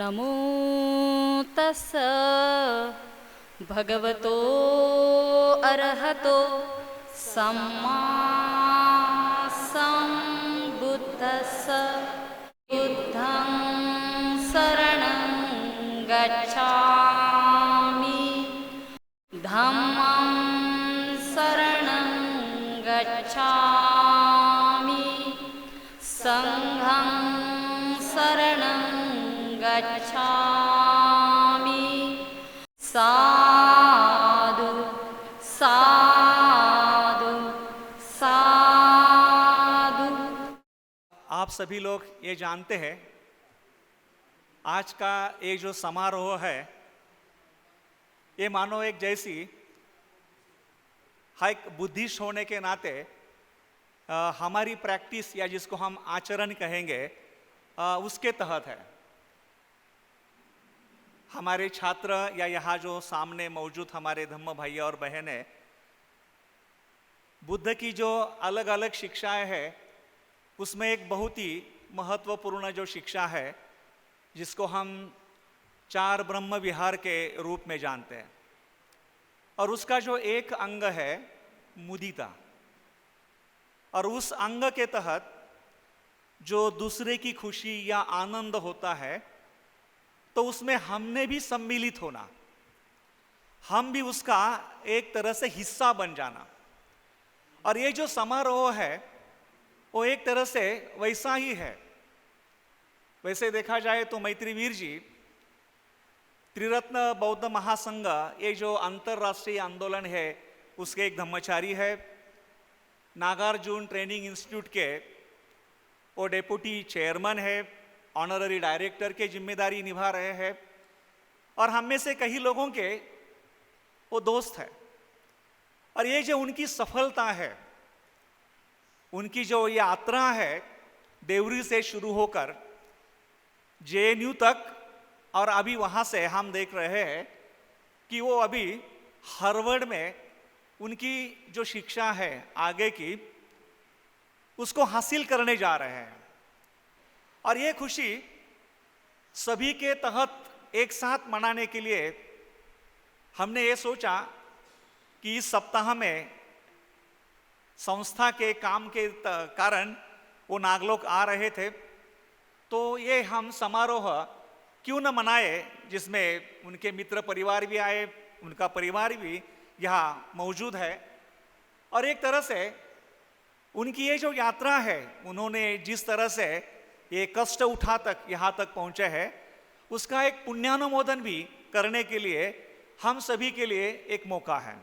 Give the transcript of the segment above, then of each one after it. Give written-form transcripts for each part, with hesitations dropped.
नमो तस्स भगवतो अरहतो सम्मा सम्बुद्धस्स बुद्धं शरणं गच्छामि धम्मं शरणं गच्छामि संघं शरणं गच्छामि साधु साधु साधु। आप सभी लोग ये जानते हैं आज का ये जो समारोह है ये मानो एक जैसी एक बुद्धिस्ट होने के नाते हमारी प्रैक्टिस या जिसको हम आचरण कहेंगे उसके तहत है। हमारे छात्र या यहाँ जो सामने मौजूद हमारे धम्म भाई और बहनें बुद्ध की जो अलग अलग शिक्षाएं हैं उसमें एक बहुत ही महत्वपूर्ण जो शिक्षा है जिसको हम चार ब्रह्म विहार के रूप में जानते हैं और उसका जो एक अंग है मुदिता और उस अंग के तहत जो दूसरे की खुशी या आनंद होता है तो उसमें हमने भी सम्मिलित होना, हम भी उसका एक तरह से हिस्सा बन जाना। और ये जो समारोह है वो एक तरह से वैसा ही है। वैसे देखा जाए तो मैत्रीवीर जी त्रिरत्न बौद्ध महासंघ ये जो अंतरराष्ट्रीय आंदोलन है उसके एक धम्मचारी है। नागार्जुन ट्रेनिंग इंस्टीट्यूट के वो डेप्यूटी चेयरमैन है, ऑनररी डायरेक्टर के जिम्मेदारी निभा रहे हैं और हम में से कई लोगों के वो दोस्त है। और ये जो उनकी सफलता है, उनकी जो ये यात्रा है देवरी से शुरू होकर जेएनयू तक और अभी वहाँ से हम देख रहे हैं कि वो अभी हार्वर्ड में उनकी जो शिक्षा है आगे की उसको हासिल करने जा रहे हैं। और ये खुशी सभी के तहत एक साथ मनाने के लिए हमने ये सोचा कि इस सप्ताह में संस्था के काम के कारण वो नागलोक आ रहे थे तो ये हम समारोह क्यों न मनाए जिसमें उनके मित्र परिवार भी आए, उनका परिवार भी यहाँ मौजूद है। और एक तरह से उनकी ये जो यात्रा है उन्होंने जिस तरह से ये कष्ट उठा तक यहाँ तक पहुँचे हैं उसका एक पुण्यानुमोदन भी करने के लिए हम सभी के लिए एक मौका है।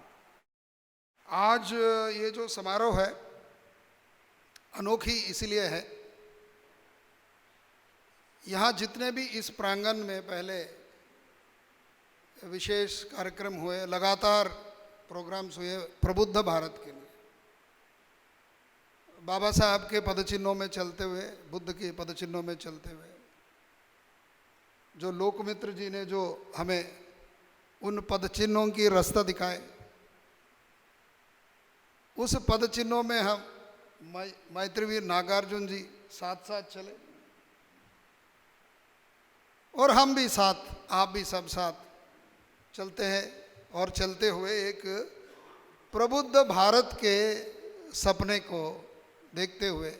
आज ये जो समारोह है अनोखी इसलिए है, यहाँ जितने भी इस प्रांगण में पहले विशेष कार्यक्रम हुए, लगातार प्रोग्राम्स हुए प्रबुद्ध भारत के लिए, बाबा साहब के पदचिन्हों में चलते हुए, बुद्ध के पदचिन्हों में चलते हुए, जो लोकमित्र जी ने जो हमें उन पदचिन्हों की रास्ता दिखाए, उस पदचिन्हों में हम मैत्रीवीर नागार्जुन जी साथ साथ चले और हम भी साथ, आप भी सब साथ चलते हैं और चलते हुए एक प्रबुद्ध भारत के सपने को देखते हुए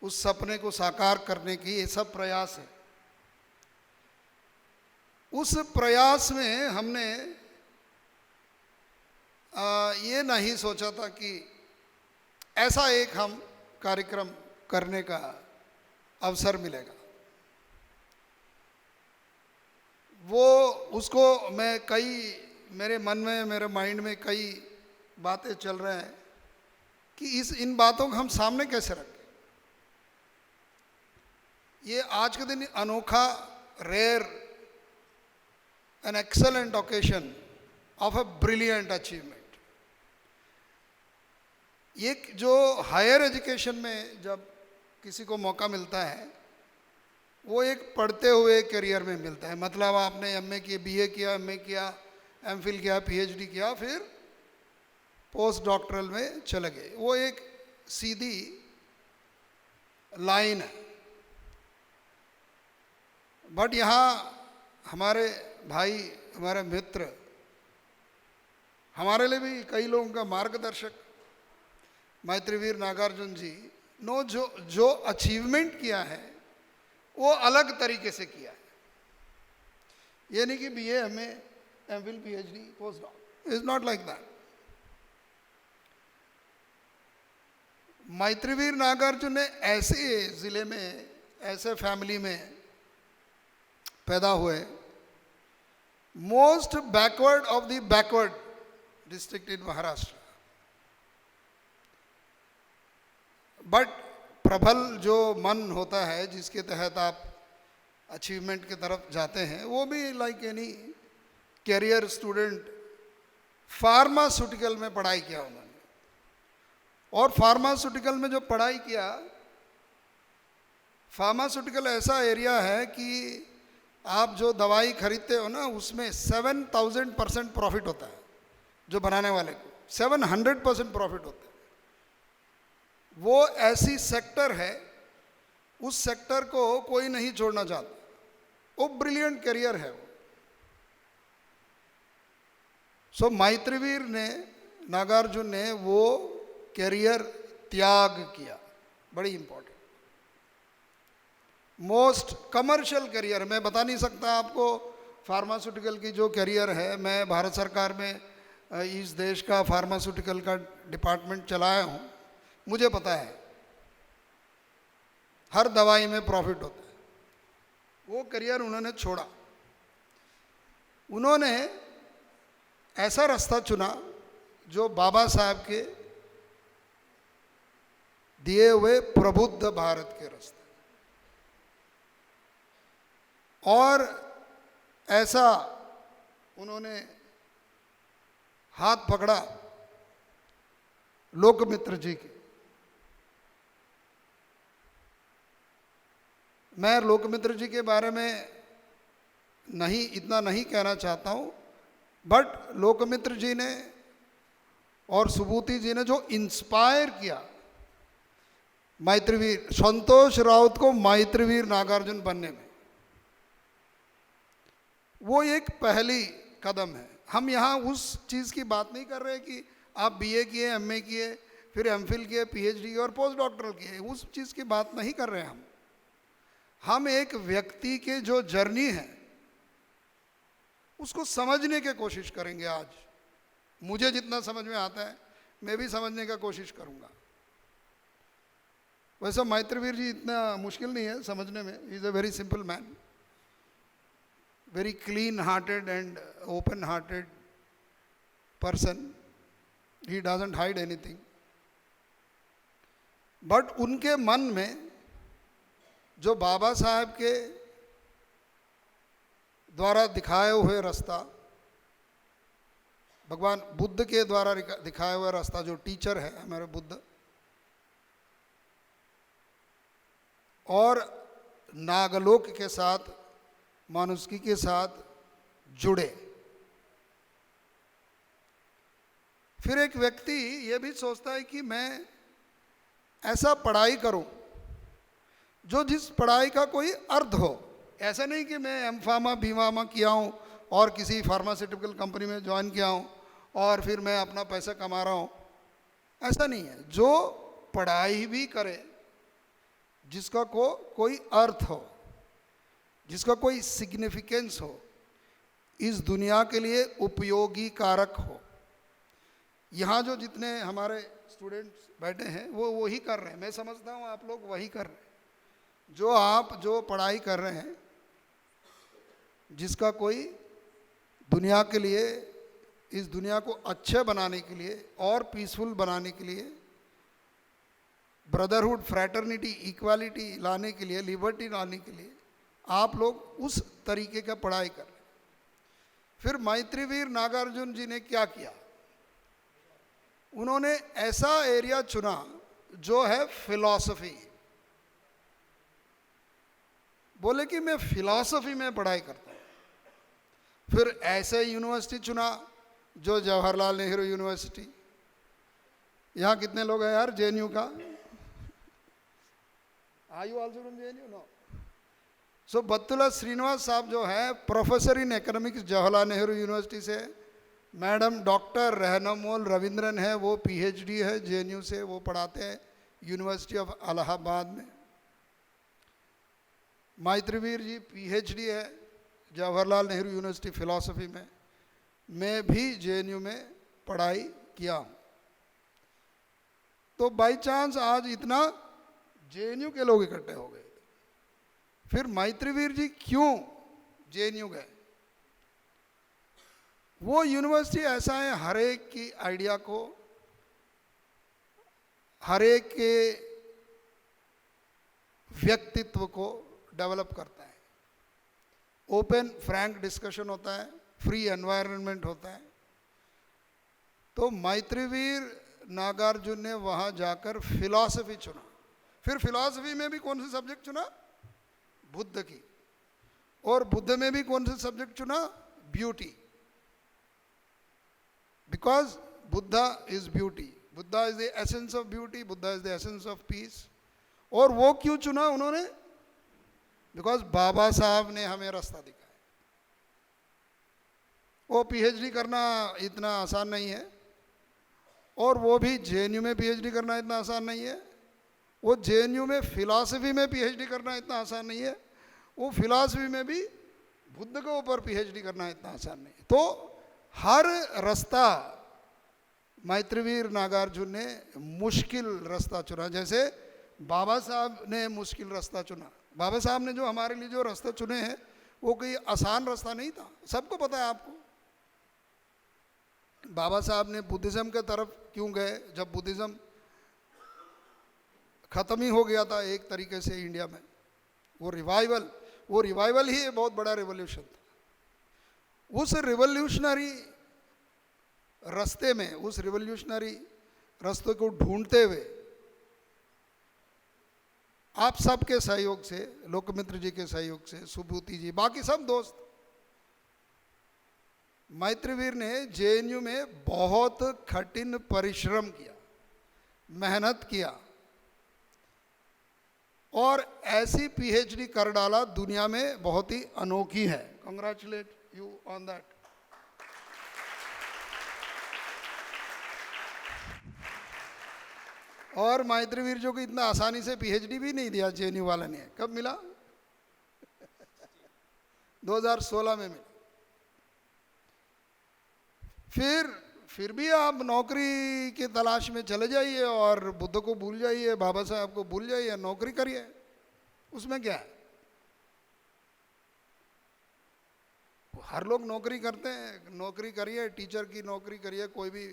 उस सपने को साकार करने की ये सब प्रयास है। उस प्रयास में हमने ये नहीं सोचा था कि ऐसा एक हम कार्यक्रम करने का अवसर मिलेगा। वो उसको मैं मेरे मन में, मेरे माइंड में कई बातें चल रहे हैं कि इन बातों को हम सामने कैसे रखें। ये आज के दिन अनोखा, rare and excellent occasion of a brilliant achievement. ये जो हायर एजुकेशन में जब किसी को मौका मिलता है वो एक पढ़ते हुए करियर में मिलता है। मतलब आपने एमए किया, बीए किया, एमए किया, एमफिल किया, पीएचडी किया, फिर पोस्ट डॉक्टरल में चले गए। वो एक सीधी लाइन है। बट यहाँ हमारे भाई, हमारे मित्र, हमारे लिए भी कई लोगों का मार्गदर्शक मैत्रीवीर नागार्जुन जी नो जो जो अचीवमेंट किया है वो अलग तरीके से किया है। ये नहीं कि BA, MA, MPhil, PhD, post doc, is not like that. Maitriveer Nagarjun ने ऐसे ज़िले में, ऐसे फैमिली में पैदा हुए, most backward of the backward district in Maharashtra, but प्रबल जो मन होता है जिसके तहत आप अचीवमेंट की तरफ जाते हैं, वो भी like any career student pharmaceutical में पढ़ाई किया उन्होंने। और फार्मास्यूटिकल में जो पढ़ाई किया, फार्मास्यूटिकल ऐसा एरिया है कि आप जो दवाई खरीदते हो ना, उसमें 7000% प्रॉफिट होता है। जो बनाने वाले को 700% प्रॉफिट होता है। वो ऐसी सेक्टर है, उस सेक्टर को कोई नहीं छोड़ना चाहता। वो ब्रिलियंट करियर है वो। सो मैत्रीवीर ने, नागार्जुन ने वो करियर त्याग किया, बड़ी इंपॉर्टेंट। मोस्ट कमर्शियल करियर, मैं बता नहीं सकता आपको फार्मास्यूटिकल की जो करियर है। मैं भारत सरकार में इस देश का फार्मास्यूटिकल का डिपार्टमेंट चलाया हूँ, मुझे पता है हर दवाई में प्रॉफिट होता है। वो करियर उन्होंने छोड़ा। उन्होंने ऐसा रास्ता चुना जो बाबा साहब के दिए हुए प्रबुद्ध भारत के रास्ते, और ऐसा उन्होंने हाथ पकड़ा लोकमित्र जी के। मैं लोकमित्र जी के बारे में इतना नहीं कहना चाहता हूँ, बट लोकमित्र जी ने और सुबूति जी ने जो इंस्पायर किया मैत्रीवीर, संतोष राउत को मैत्रीवीर नागार्जुन बनने में, वो एक पहली कदम है। हम यहाँ उस चीज़ की बात नहीं कर रहे कि आप बीए किए, एमए किए, फिर एमफिल किए, पीएचडी और पोस्ट डॉक्टरल किए, उस चीज़ की बात नहीं कर रहे हैं हम एक व्यक्ति के जो जर्नी है उसको समझने की कोशिश करेंगे। आज मुझे जितना समझ में आता है मैं भी समझने का कोशिश करूँगा। वैसे मैत्रीवीर जी इतना मुश्किल नहीं है समझने में। He is a very simple man, very clean-hearted and open-hearted person. He doesn't hide anything. But उनके मन में जो बाबा साहब के द्वारा दिखाए हुए रास्ता, भगवान बुद्ध के द्वारा दिखाया हुआ रास्ता, जो टीचर है हमारे बुद्ध, और नागलोक के साथ, मानुष्की के साथ जुड़े। फिर एक व्यक्ति ये भी सोचता है कि मैं ऐसा पढ़ाई करूं जो जिस पढ़ाई का कोई अर्थ हो। ऐसा नहीं कि मैं एम फार्मा बी फार्मा किया हूं और किसी फार्मास्यूटिकल कंपनी में ज्वाइन किया हूं और फिर मैं अपना पैसा कमा रहा हूं, ऐसा नहीं है। जो पढ़ाई भी करे जिसका कोई अर्थ हो, जिसका कोई सिग्निफिकेंस हो, इस दुनिया के लिए उपयोगी कारक हो। यहाँ जो जितने हमारे स्टूडेंट्स बैठे हैं वो वही कर रहे हैं। मैं समझता हूँ आप लोग वही कर रहे हैं। जो पढ़ाई कर रहे हैं, जिसका कोई दुनिया के लिए, इस दुनिया को अच्छे बनाने के लिए और पीसफुल बनाने के लिए, ब्रदरहुड, फ्रैटर्निटी, इक्वालिटी लाने के लिए, लिबर्टी लाने के लिए आप लोग उस तरीके का पढ़ाई कर रहे हैं। फिर मैत्रीवीर नागार्जुन जी ने क्या किया? उन्होंने ऐसा एरिया चुना जो है फिलॉसफी। बोले कि मैं फिलॉसफी में पढ़ाई करता हूँ। फिर ऐसे यूनिवर्सिटी चुना जो जवाहरलाल नेहरू यूनिवर्सिटी। यहाँ कितने लोग हैं यार जेएनयू का? Are you also from JNU? No. So Battula Srinivas sahab जो है professor in economics Jawaharlal Nehru university से, मैडम डॉक्टर रहनमोल रविंद्रन है, वो पीएचडी है जेएनयू से, वो पढ़ाते हैं यूनिवर्सिटी ऑफ इलाहाबाद में। मैत्रीवीर जी पीएचडी है जवाहरलाल नेहरू यूनिवर्सिटी फिलॉसफी में, मैं भी जेएनयू में पढ़ाई किया हूँ। तो बाई चांस आज इतना जेएनयू के लोग इकट्ठे हो गए। फिर मैत्रीवीर जी क्यों जेएनयू गए? वो यूनिवर्सिटी ऐसा है, हर एक की आइडिया को, हर एक के व्यक्तित्व को डेवलप करता है। ओपन फ्रैंक डिस्कशन होता है, फ्री एनवायरनमेंट होता है। तो मैत्रीवीर नागार्जुन ने वहाँ जाकर फिलॉसफी चुना। फिर फिलॉसफी में भी कौन सा सब्जेक्ट चुना? बुद्ध की। और बुद्ध में भी कौन सा सब्जेक्ट चुना? Beauty. Because Buddha is beauty, Buddha is the essence of beauty, Buddha is the essence of peace. और वो क्यों चुना उन्होंने? बिकॉज बाबा साहब ने हमें रास्ता दिखाया। वो पीएचडी करना इतना आसान नहीं है, और वो भी जेएनयू में पीएचडी करना इतना आसान नहीं है। वो जेएनयू में फिलॉसफी में पीएचडी करना इतना आसान नहीं है। वो फिलॉसफी में भी बुद्ध के ऊपर पीएचडी करना इतना आसान नहीं है। तो हर रास्ता मैत्रीवीर नागार्जुन ने मुश्किल रास्ता चुना। जैसे बाबा साहब ने मुश्किल रास्ता चुना। बाबा साहब ने जो हमारे लिए जो रास्ते चुने हैं वो कोई आसान रास्ता नहीं था, सबको पता है आपको। बाबा साहब ने बुद्धिज़्म के तरफ क्यों गए? जब बुद्धिज़्म ख़त्म ही हो गया था एक तरीके से इंडिया में, वो रिवाइवल ही एक बहुत बड़ा रिवॉल्यूशन था। उस रिवॉल्यूशनरी रास्ते में, उस रिवॉल्यूशनरी रास्ते को ढूंढते हुए आप सबके सहयोग से, लोकमित्र जी के सहयोग से, सुबूति जी, बाकी सब दोस्त, मैत्रीवीर ने जेएनयू में बहुत कठिन परिश्रम किया, मेहनत किया और ऐसी पीएचडी कर डाला दुनिया में बहुत ही अनोखी है। Congratulate you on that. और मैत्रीवीर जो को इतना आसानी से पीएचडी भी नहीं दिया जेएनयू वाला ने। कब मिला? 2016 में मिला। फिर भी आप नौकरी की तलाश में चले जाइए और बुद्ध को भूल जाइए, बाबा साहब को भूल जाइए, नौकरी करिए, उसमें क्या है? हर लोग नौकरी करते हैं, नौकरी करिए, टीचर की नौकरी करिए, कोई भी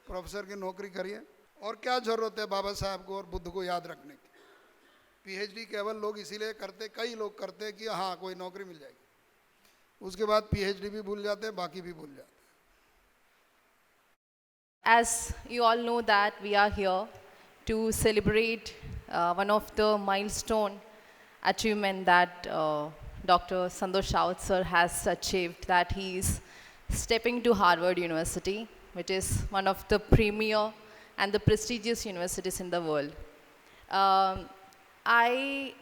प्रोफेसर की नौकरी करिए। और क्या जरूरत है बाबा साहब को और बुद्ध को याद रखने की? पीएचडी केवल लोग इसीलिए करते, कई लोग करते हैं कि हाँ कोई नौकरी मिल जाएगी, उसके बाद पीएचडी भी भूल जाते हैं, बाकी भी भूल जाते हैं। As you all know that we are here to celebrate one of the milestone achievement that Dr. Santosh Raut sir has achieved, that he is stepping to Harvard University, which is one of the premier and the prestigious universities in the world.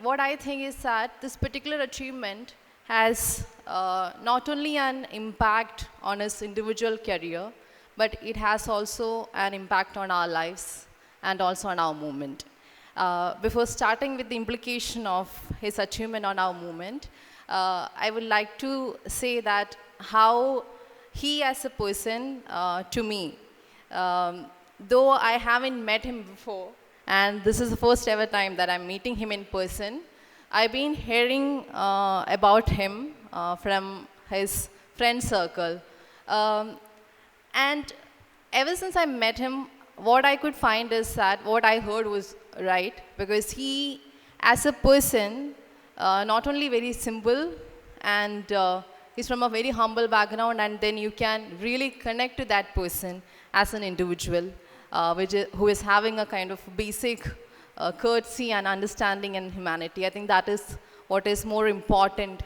What I think is that this particular achievement has not only an impact on his individual career, but it has also an impact on our lives and also on our movement. Before starting with the implication of his achievement on our movement, I would like to say that how he as a person to me, though I haven't met him before, and this is the first ever time that I'm meeting him in person, I've been hearing about him from his friend circle. And ever since I met him, what I could find is that what I heard was right, because he, as a person, not only very simple, and he's from a very humble background, and then you can really connect to that person as an individual, who is having a kind of basic courtesy and understanding and humanity. I think that is what is more important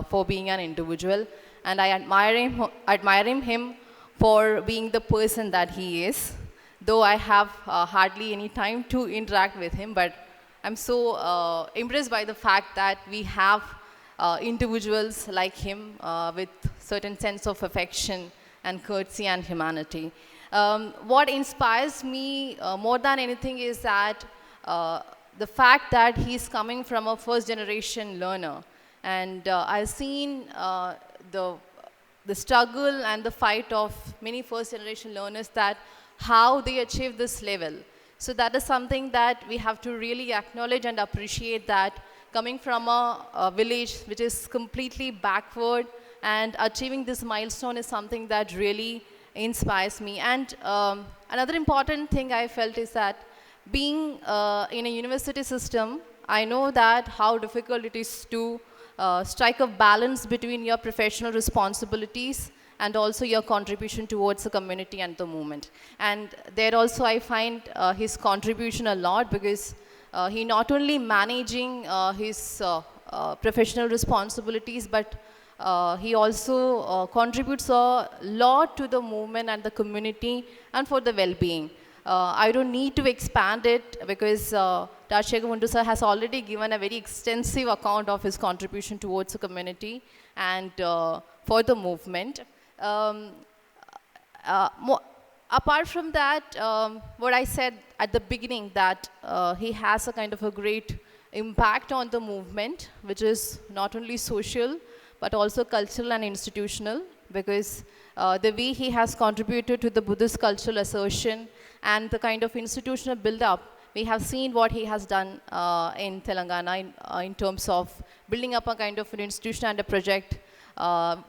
for being an individual, and I admire him for being the person that he is. Though I have hardly any time to interact with him, but I'm so impressed by the fact that we have individuals like him with certain sense of affection and courtesy and humanity. What inspires me more than anything is that the fact that he's coming from a first generation learner. And I've seen the struggle and the fight of many first generation learners, that how they achieve this level. So that is something that we have to really acknowledge and appreciate, that coming from a village which is completely backward and achieving this milestone is something that really inspires me. And another important thing I felt is that being in a university system, I know that how difficult it is to strike a balance between your professional responsibilities and also your contribution towards the community and the movement. And there also I find his contribution a lot, because he not only managing his professional responsibilities, but he also contributes a lot to the movement and the community and for the well-being. I don't need to expand it, because Rajshekhar Mundu sir has already given a very extensive account of his contribution towards the community and for the movement. Apart from that, what I said at the beginning, that he has a kind of a great impact on the movement, which is not only social, but also cultural and institutional, because the way he has contributed to the Buddhist cultural assertion and the kind of institutional build-up, we have seen what he has done in Telangana in terms of building up a kind of an institution and a project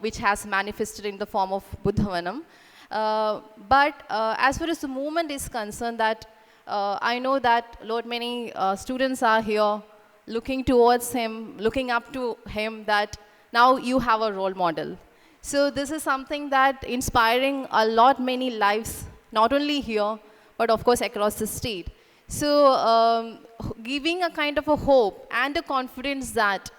which has manifested in the form of Buddhavanam. But as far as the movement is concerned, that I know that many students are here looking towards him, looking up to him, that now you have a role model. So this is something that inspiring a lot many lives, not only here, but of course across the state. So giving a kind of a hope and a confidence that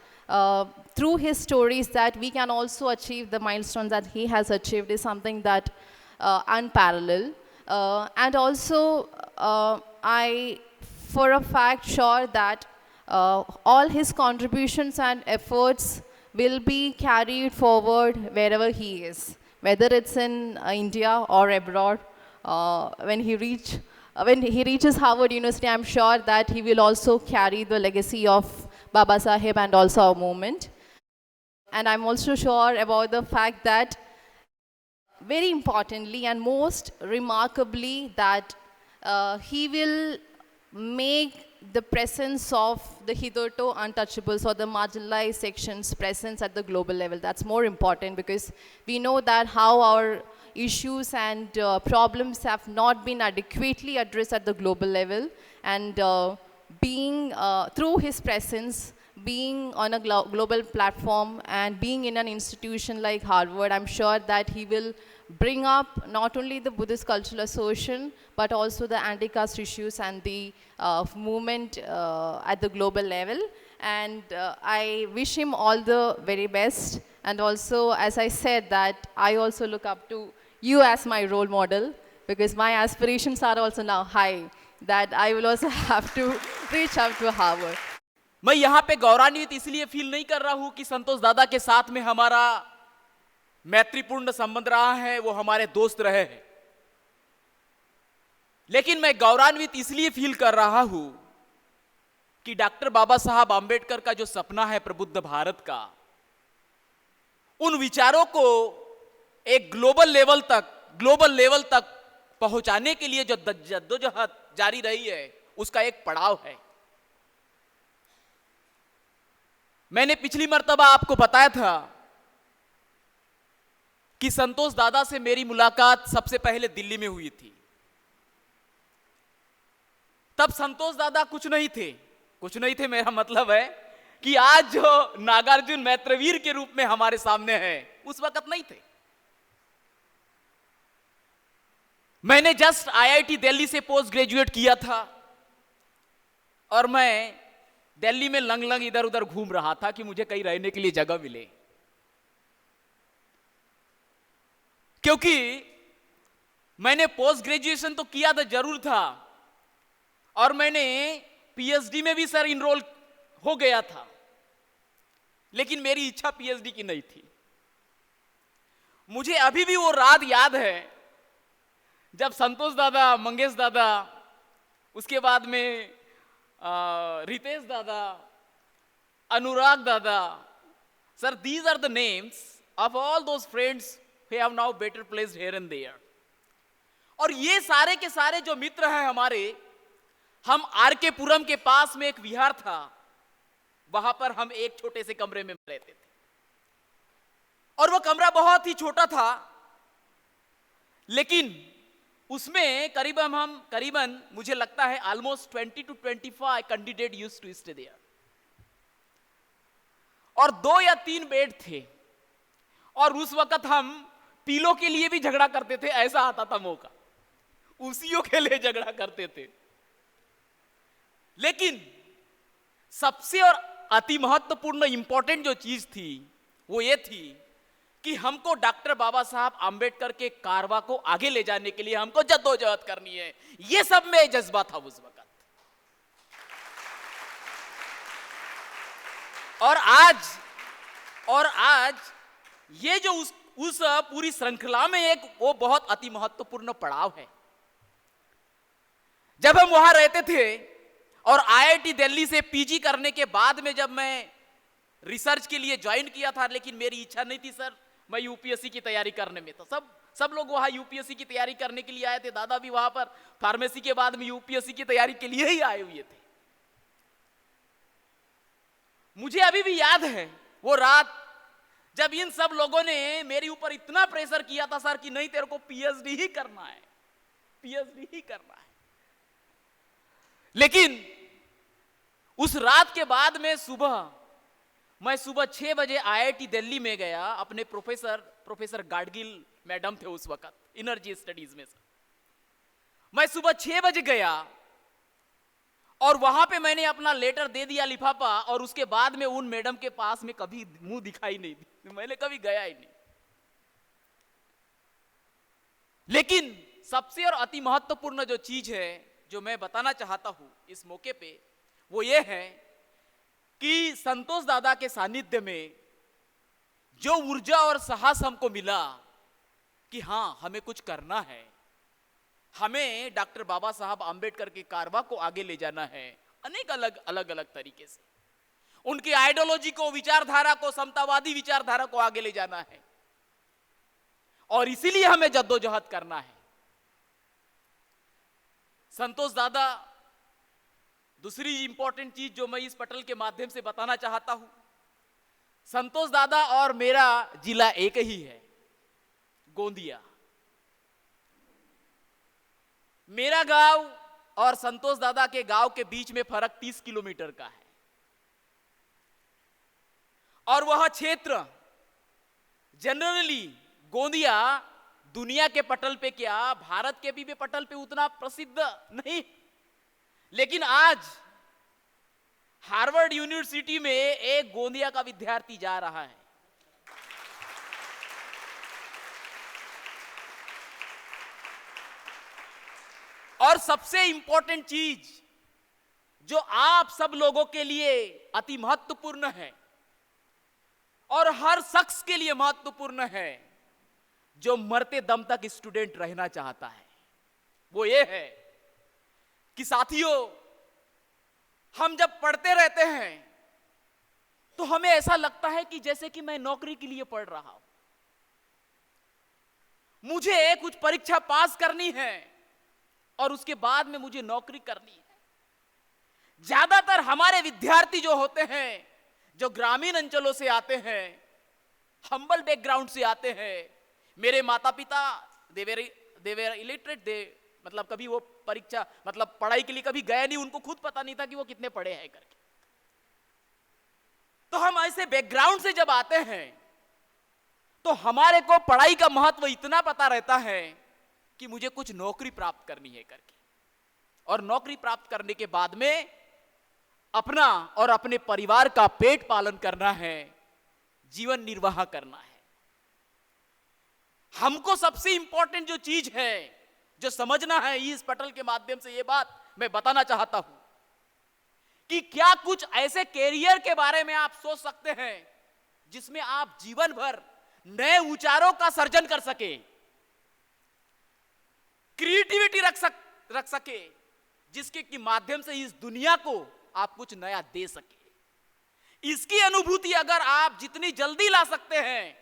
through his stories that we can also achieve the milestones that he has achieved is something that unparalleled. And also I for a fact sure that all his contributions and efforts will be carried forward wherever he is, whether it's in India or abroad. When he reaches Harvard University, I'm sure that he will also carry the legacy of Baba Saheb and also our movement. And I'm also sure about the fact that, very importantly and most remarkably, that he will make the presence of the hitherto untouchables or the marginalized sections presence at the global level. That's more important, because we know that how our issues and problems have not been adequately addressed at the global level. And being through his presence, being on a global platform and being in an institution like Harvard, I'm sure that he will bring up not only the Buddhist cultural association, but also the anti-caste issues and the movement at the global level. And I wish him all the very best. And also, as I said, that I also look up to you as my role model, because my aspirations are also now high, that I will also have to reach out to Harvard. मैं यहाँ पे गौरवान्वित इसलिए feel नहीं कर रहा हूँ कि संतोष दादा के साथ में हमारा मैत्रीपूर्ण संबंध रहा है, वो हमारे दोस्त रहे हैं, लेकिन मैं गौरवान्वित इसलिए फील कर रहा हूं कि डॉक्टर बाबा साहब आंबेडकर का जो सपना है प्रबुद्ध भारत का, उन विचारों को एक ग्लोबल लेवल तक पहुंचाने के लिए जो जद्दोजहद जारी रही है, उसका एक पड़ाव है। मैंने पिछली मर्तबा आपको बताया था कि संतोष दादा से मेरी मुलाकात सबसे पहले दिल्ली में हुई थी। तब संतोष दादा कुछ नहीं थे, मेरा मतलब है कि आज जो नागार्जुन मैत्रवीर के रूप में हमारे सामने हैं, उस वक्त नहीं थे। मैंने जस्ट आईआईटी दिल्ली से पोस्ट ग्रेजुएट किया था और मैं दिल्ली में लंग इधर उधर घूम रहा था कि मुझे कहीं रहने के लिए जगह मिले, क्योंकि मैंने पोस्ट ग्रेजुएशन तो किया था, जरूर था, और मैंने पीएचडी में भी सर इनरोल हो गया था, लेकिन मेरी इच्छा पीएचडी की नहीं थी। मुझे अभी भी वो रात याद है जब संतोष दादा, मंगेश दादा, उसके बाद में रितेश दादा, अनुराग दादा, sir, these are the names of all those friends who have now better placed here and there. और ये सारे के सारे जो मित्र हैं हमारे, हम आर के पुरम के पास में एक विहार था, वहां पर हम एक छोटे से कमरे में रहते थे और वो कमरा बहुत ही छोटा था, लेकिन उसमें करीबन मुझे लगता है almost 20 to 25 candidate used to stay there, और 2 या 3 बेड थे, और उस वक्त हम पीलो के लिए भी झगड़ा करते थे, ऐसा आता था मौका, उसियों के लिए झगड़ा करते थे। लेकिन सबसे और अति महत्वपूर्ण इंपॉर्टेंट जो चीज थी वो ये थी कि हमको डॉक्टर बाबा साहब आम्बेडकर के कारवा को आगे ले जाने के लिए हमको जद्दोजहद करनी है। ये सब में जज्बा था उस वक्त। और आज ये जो उस पूरी श्रृंखला में एक वो बहुत अति महत्वपूर्ण पड़ाव है। जब हम वहां रहते थे और आईआईटी दिल्ली से पीजी करने के बाद में जब मैं रिसर्च के लिए ज्वाइन किया था, लेकिन मेरी इच्छा नहीं थी सर, मैं यूपीएससी की तैयारी करने में था। सब लोग वहां यूपीएससी की तैयारी करने के लिए आए थे, दादा भी वहां पर फार्मेसी के बाद में यूपीएससी की तैयारी के लिए ही आए हुए थे। मुझे अभी भी याद है वो रात जब इन सब लोगों ने मेरे ऊपर इतना प्रेशर किया था सर कि नहीं, तेरे को पीएचडी ही करना है, पीएचडी ही करना है। लेकिन उस रात के बाद में मैं सुबह 6 बजे आईआईटी दिल्ली में गया। अपने प्रोफेसर गाडगिल मैडम थे उस वक्त एनर्जी स्टडीज में। मैं सुबह 6 बजे गया और वहां पे मैंने अपना लेटर दे दिया, लिफाफा, और उसके बाद में उन मैडम के पास में कभी मुंह दिखाई नहीं दी, मैंने कभी गया ही नहीं। लेकिन सबसे और अति महत्वपूर्ण जो चीज है जो मैं बताना चाहता हूं इस मौके पे, वो ये है कि संतोष दादा के सानिध्य में जो ऊर्जा और साहस हमको मिला कि हां हमें कुछ करना है, हमें डॉक्टर बाबा साहब आम्बेडकर के कारवा को आगे ले जाना है, अनेक अलग तरीके से उनकी आइडियोलॉजी को, विचारधारा को, समतावादी विचारधारा को आगे ले जाना है, और इसीलिए हमें जद्दोजहद करना है। संतोष दादा, दूसरी इंपॉर्टेंट चीज जो मैं इस पटल के माध्यम से बताना चाहता हूं, संतोष दादा और मेरा जिला एक ही है, गोंदिया। मेरा गांव और संतोष दादा के गांव के बीच में फर्क 30 किलोमीटर का है, और वह क्षेत्र जनरली गोंदिया दुनिया के पटल पे क्या, भारत के भी पटल पे उतना प्रसिद्ध नहीं, लेकिन आज हार्वर्ड यूनिवर्सिटी में एक गोंदिया का विद्यार्थी जा रहा है। और सबसे इंपॉर्टेंट चीज जो आप सब लोगों के लिए अति महत्वपूर्ण है और हर शख्स के लिए महत्वपूर्ण है, जो मरते दम तक स्टूडेंट रहना चाहता है, वो ये है कि साथियों, हम जब पढ़ते रहते हैं तो हमें ऐसा लगता है कि जैसे कि मैं नौकरी के लिए पढ़ रहा हूं, मुझे कुछ परीक्षा पास करनी है और उसके बाद में मुझे नौकरी करनी है। ज्यादातर हमारे विद्यार्थी जो होते हैं, जो ग्रामीण अंचलों से आते हैं, हम्बल बैकग्राउंड से आते हैं, मेरे माता पिता दे वेर इलिटरेट, मतलब कभी वो परीक्षा मतलब पढ़ाई के लिए कभी गए नहीं, उनको खुद पता नहीं था कि वो कितने पढ़े हैं करके। तो हम ऐसे बैकग्राउंड से जब आते हैं तो हमारे को पढ़ाई का महत्व इतना पता रहता है कि मुझे कुछ नौकरी प्राप्त करनी है करके, और नौकरी प्राप्त करने के बाद में अपना और अपने परिवार का पेट पालन करना है, जीवन निर्वाह करना है। हमको सबसे इंपॉर्टेंट जो चीज है, जो समझना है, इस पटल के माध्यम से ये बात मैं बताना चाहता हूं कि क्या कुछ ऐसे कैरियर के बारे में आप सोच सकते हैं जिसमें आप जीवन भर नए विचारों का सर्जन कर सके, क्रिएटिविटी रख सके, जिसके की माध्यम से इस दुनिया को आप कुछ नया दे सके। इसकी अनुभूति अगर आप जितनी जल्दी ला सकते हैं,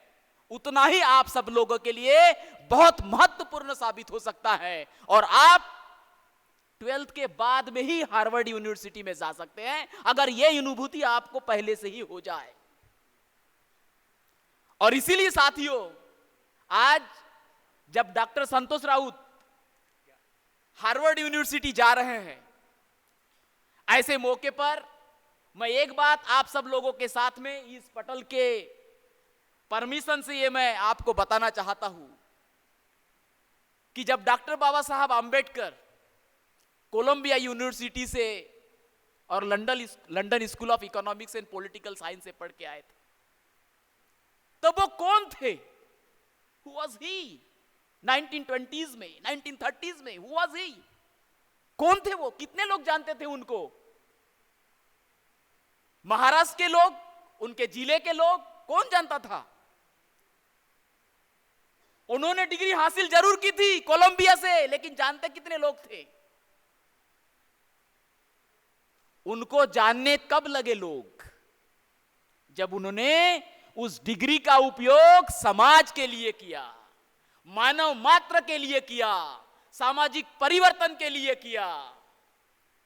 उतना ही आप सब लोगों के लिए बहुत महत्वपूर्ण साबित हो सकता है, और आप 12th के बाद में ही हार्वर्ड यूनिवर्सिटी में जा सकते हैं, अगर यह अनुभूति आपको पहले से ही हो जाए। और इसीलिए साथियों, आज जब डॉक्टर संतोष राउत हार्वर्ड यूनिवर्सिटी जा रहे हैं, ऐसे मौके पर मैं एक बात आप सब लोगों के साथ में इस पटल के परमिशन से ये मैं आपको बताना चाहता हूं कि जब डॉक्टर बाबा साहब आंबेडकर कोलंबिया यूनिवर्सिटी से और London school of economics and political science से पढ़ के आए थे, तो वो कौन थे? Who was he? 1920s में, 1930s में, who was he? कौन थे वो? कितने लोग जानते थे उनको? महाराष्ट्र के लोग, उनके जिले के लोग, कौन जानता था? उन्होंने डिग्री हासिल जरूर की थी कोलंबिया से, लेकिन जानते कितने लोग थे? उनको जानने कब लगे लोग? जब उन्होंने उस डिग्री का उपयोग समाज के लिए किया, मानव मात्र के लिए किया, सामाजिक परिवर्तन के लिए किया,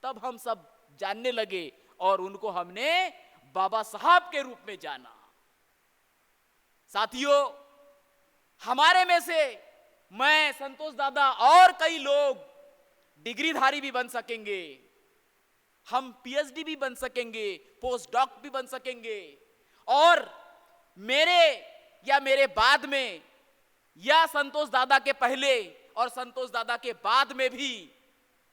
तब हम सब जानने लगे और उनको हमने बाबा साहब के रूप में जाना। साथियों, हमारे में से मैं, संतोष दादा और कई लोग डिग्रीधारी भी बन सकेंगे, हम पीएचडी भी बन सकेंगे, पोस्ट डॉक भी बन सकेंगे, और मेरे या मेरे बाद में या संतोष दादा के पहले और संतोष दादा के बाद में भी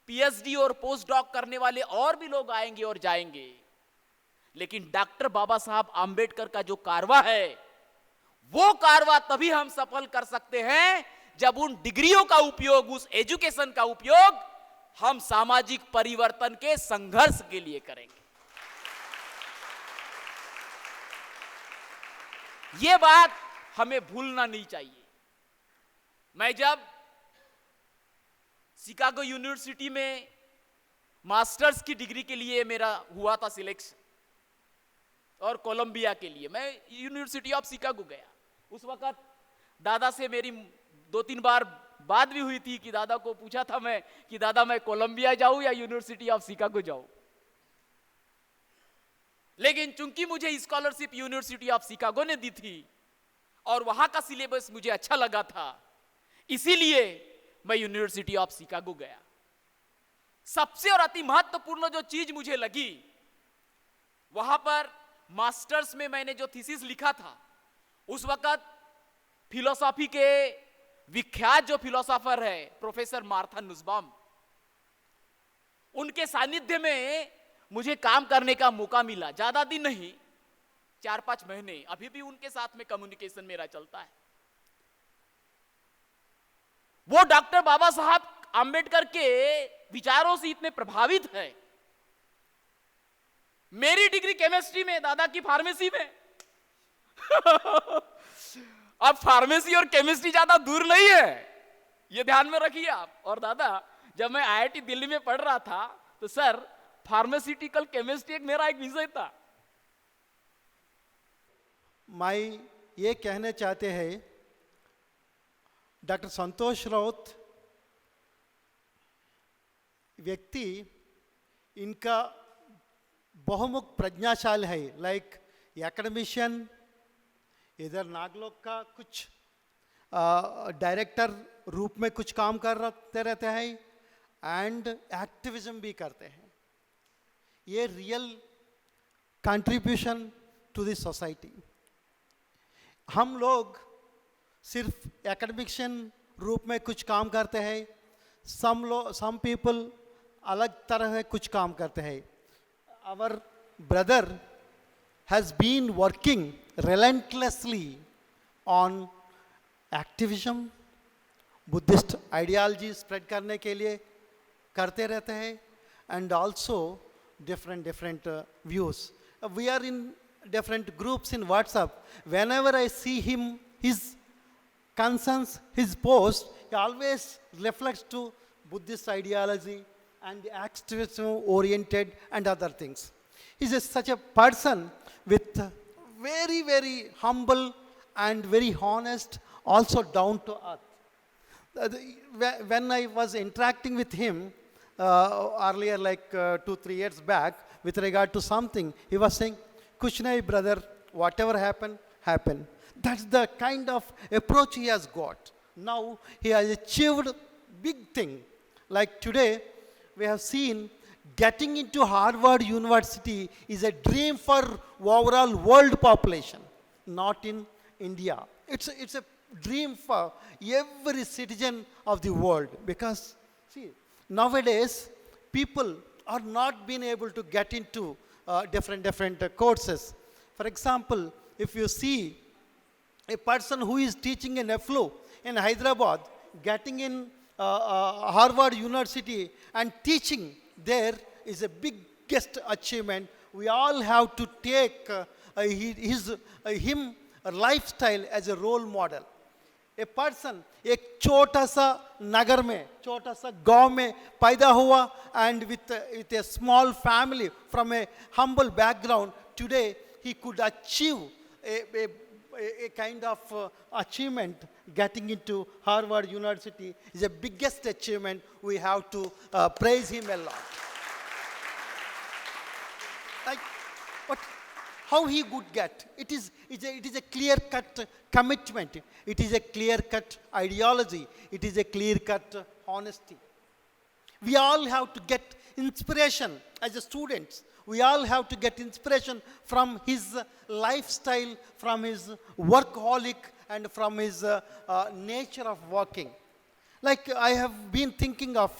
पीएचडी और पोस्ट डॉक करने वाले और भी लोग आएंगे और जाएंगे। लेकिन डॉक्टर बाबा साहब आंबेडकर का जो कारवा है, वो कारवा तभी हम सफल कर सकते हैं जब उन डिग्रियों का उपयोग, उस एजुकेशन का उपयोग हम सामाजिक परिवर्तन के संघर्ष के लिए करेंगे। यह बात हमें भूलना नहीं चाहिए। मैं जब शिकागो यूनिवर्सिटी में मास्टर्स की डिग्री के लिए मेरा हुआ था सिलेक्शन, और कोलंबिया के लिए मैं यूनिवर्सिटी ऑफ शिकागो गया, उस वक्त दादा से मेरी 2-3 बार बात भी हुई थी कि दादा को पूछा था मैं कि दादा मैं कोलंबिया जाऊं या यूनिवर्सिटी ऑफ शिकागो जाऊं, लेकिन चूंकि मुझे स्कॉलरशिप यूनिवर्सिटी ऑफ शिकागो ने दी थी और वहां का सिलेबस मुझे अच्छा लगा था, इसीलिए मैं यूनिवर्सिटी ऑफ शिकागो गया। सबसे और अति महत्वपूर्ण जो चीज मुझे लगी, वहां पर मास्टर्स में मैंने जो थीसिस लिखा था, उस वक्त फिलोसॉफी के विख्यात जो फिलोसोफर है प्रोफेसर मार्था नुसबाम, उनके सानिध्य में मुझे काम करने का मौका मिला। ज्यादा दिन नहीं, 4-5 महीने, अभी भी उनके साथ में कम्युनिकेशन मेरा चलता है। वो डॉक्टर बाबा साहब आंबेडकर के विचारों से इतने प्रभावित है। मेरी डिग्री केमिस्ट्री में, दादा की फार्मेसी में। अब फार्मेसी और केमिस्ट्री ज्यादा दूर नहीं है, ये ध्यान में रखिए आप। और दादा, जब मैं आईआईटी दिल्ली में पढ़ रहा था तो सर फार्मास्यूटिकल केमिस्ट्री मेरा एक विषय था। मैं ये कहना चाहते हैं, डॉक्टर संतोष राउत व्यक्ति, इनका बहुमुख प्रज्ञाशाली है, लाइक एकेडमिशियन, इधर नागलोक का कुछ डायरेक्टर रूप में कुछ काम करते रहते हैं एंड एक्टिविज्म भी करते हैं। ये real contribution to the society. हम लोग सिर्फ एकेडमिशियन रूप में कुछ काम करते हैं, सम पीपल अलग तरह से कुछ काम करते हैं। Our brother has been working relentlessly on activism, Buddhist ideology spread करने के लिए करते रहते हैं, and also different views. We are in different groups in WhatsApp. Whenever I see him, his concerns, his post, he always reflects to Buddhist ideology and activism oriented and other things. He's such a person with very, very humble and very honest, also down to earth. When I was interacting with him earlier, like 2-3 years back, with regard to something, he was saying, "Kuch nahi, brother, whatever happened, happened." That's the kind of approach he has got. Now he has achieved big thing. Like today, we have seen getting into Harvard University is a dream for overall world population, not in India. It's a dream for every citizen of the world, because see, nowadays people are not being able to get into different courses. For example, if you see a person who is teaching in FLU in Hyderabad, getting in Harvard University and teaching there is a biggest achievement. We all have to take him lifestyle as a role model. A person एक छोटा सा नगर में, छोटा सा गांव में पैदा हुआ, and with a small family from a humble background, today he could achieve a kind of achievement. Getting into Harvard University is the biggest achievement. We have to praise him a lot. Like, how he could get? It is a clear-cut commitment. It is a clear-cut ideology. It is a clear-cut honesty. We all have to get inspiration as a students. We all have to get inspiration from his lifestyle, from his workaholic, and from his nature of working. Like I have been thinking of,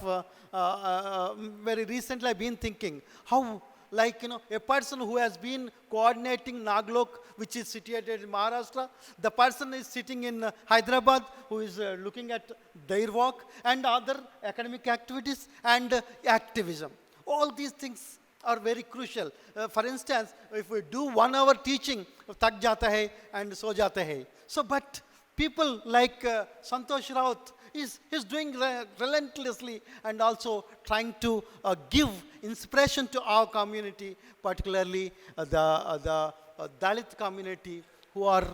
very recently I've been thinking how, like, a person who has been coordinating Naglok, which is situated in Maharashtra, the person is sitting in Hyderabad, who is looking at their work and other academic activities and activism. All these things are very crucial. For instance, if we do 1 hour teaching, thak jata hai and so jata hai. So, but people like Santosh Raut is doing relentlessly and also trying to give inspiration to our community, particularly the Dalit community, who are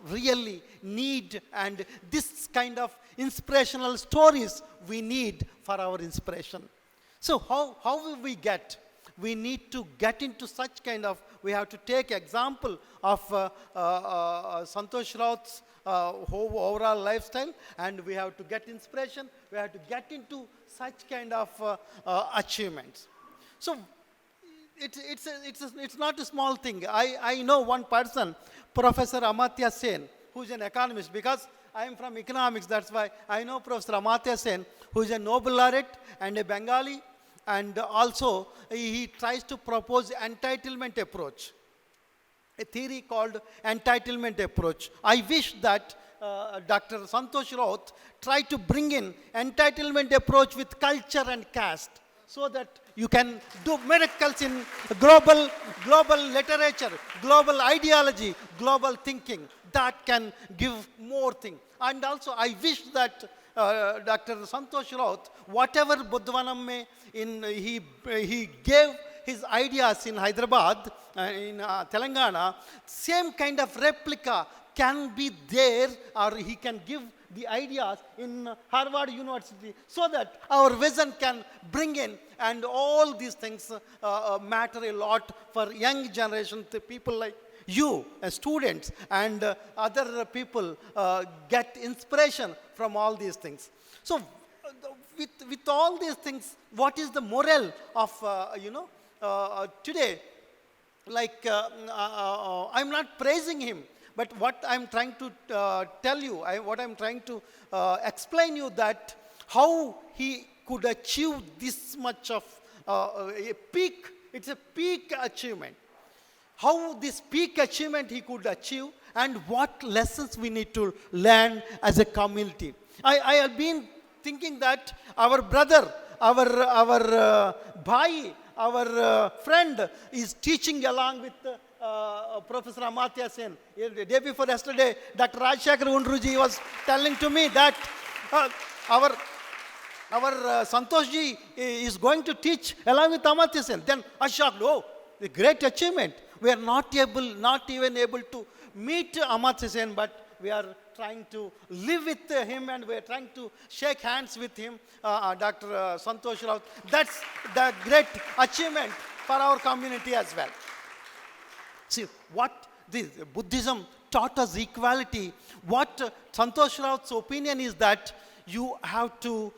really need, and this kind of inspirational stories we need for our inspiration. So how will we get? We need to get into such kind of, we have to take example of Santosh Raut's overall lifestyle, and we have to get inspiration. We have to get into such kind of achievements. So it's not a small thing. I know one person, Professor Amartya Sen, who is an economist, because I am from economics, that's why I know Professor Amartya Sen, who is a Nobel laureate and a Bengali, and also he tries to propose entitlement approach, a theory called entitlement approach. I wish that Dr. Santosh Raut tried to bring in entitlement approach with culture and caste, so that you can do miracles in global literature, global ideology, global thinking. That can give more thing. And also I wish that Dr. Santosh Raut, whatever Buddhavanam mein he gave his ideas in Hyderabad, in Telangana, same kind of replica can be there, or he can give the ideas in Harvard University, so that our vision can bring in, and all these things matter a lot for young generation, people like you, students, and other people get inspiration from all these things. So with all these things, what is the moral of, today? Like, I'm not praising him, but what I'm trying to tell you, what I'm trying to explain you, that how he could achieve this much of a peak, it's a peak achievement. How this peak achievement he could achieve, and what lessons we need to learn as a community. I have been thinking that our brother, our bhai, our friend is teaching along with Professor Amartya Sen. The day before yesterday, Dr. Rajshekhar Undruji was telling to me that our Santosh ji is going to teach along with Amartya Sen. Then I shocked, oh, a great achievement. We are not even able to meet Amartya Sen, but we are trying to live with him and we are trying to shake hands with him, Dr. Santosh Raut. That's the great achievement for our community as well. See, what this Buddhism taught us equality. What Santosh Raut's opinion is that you have to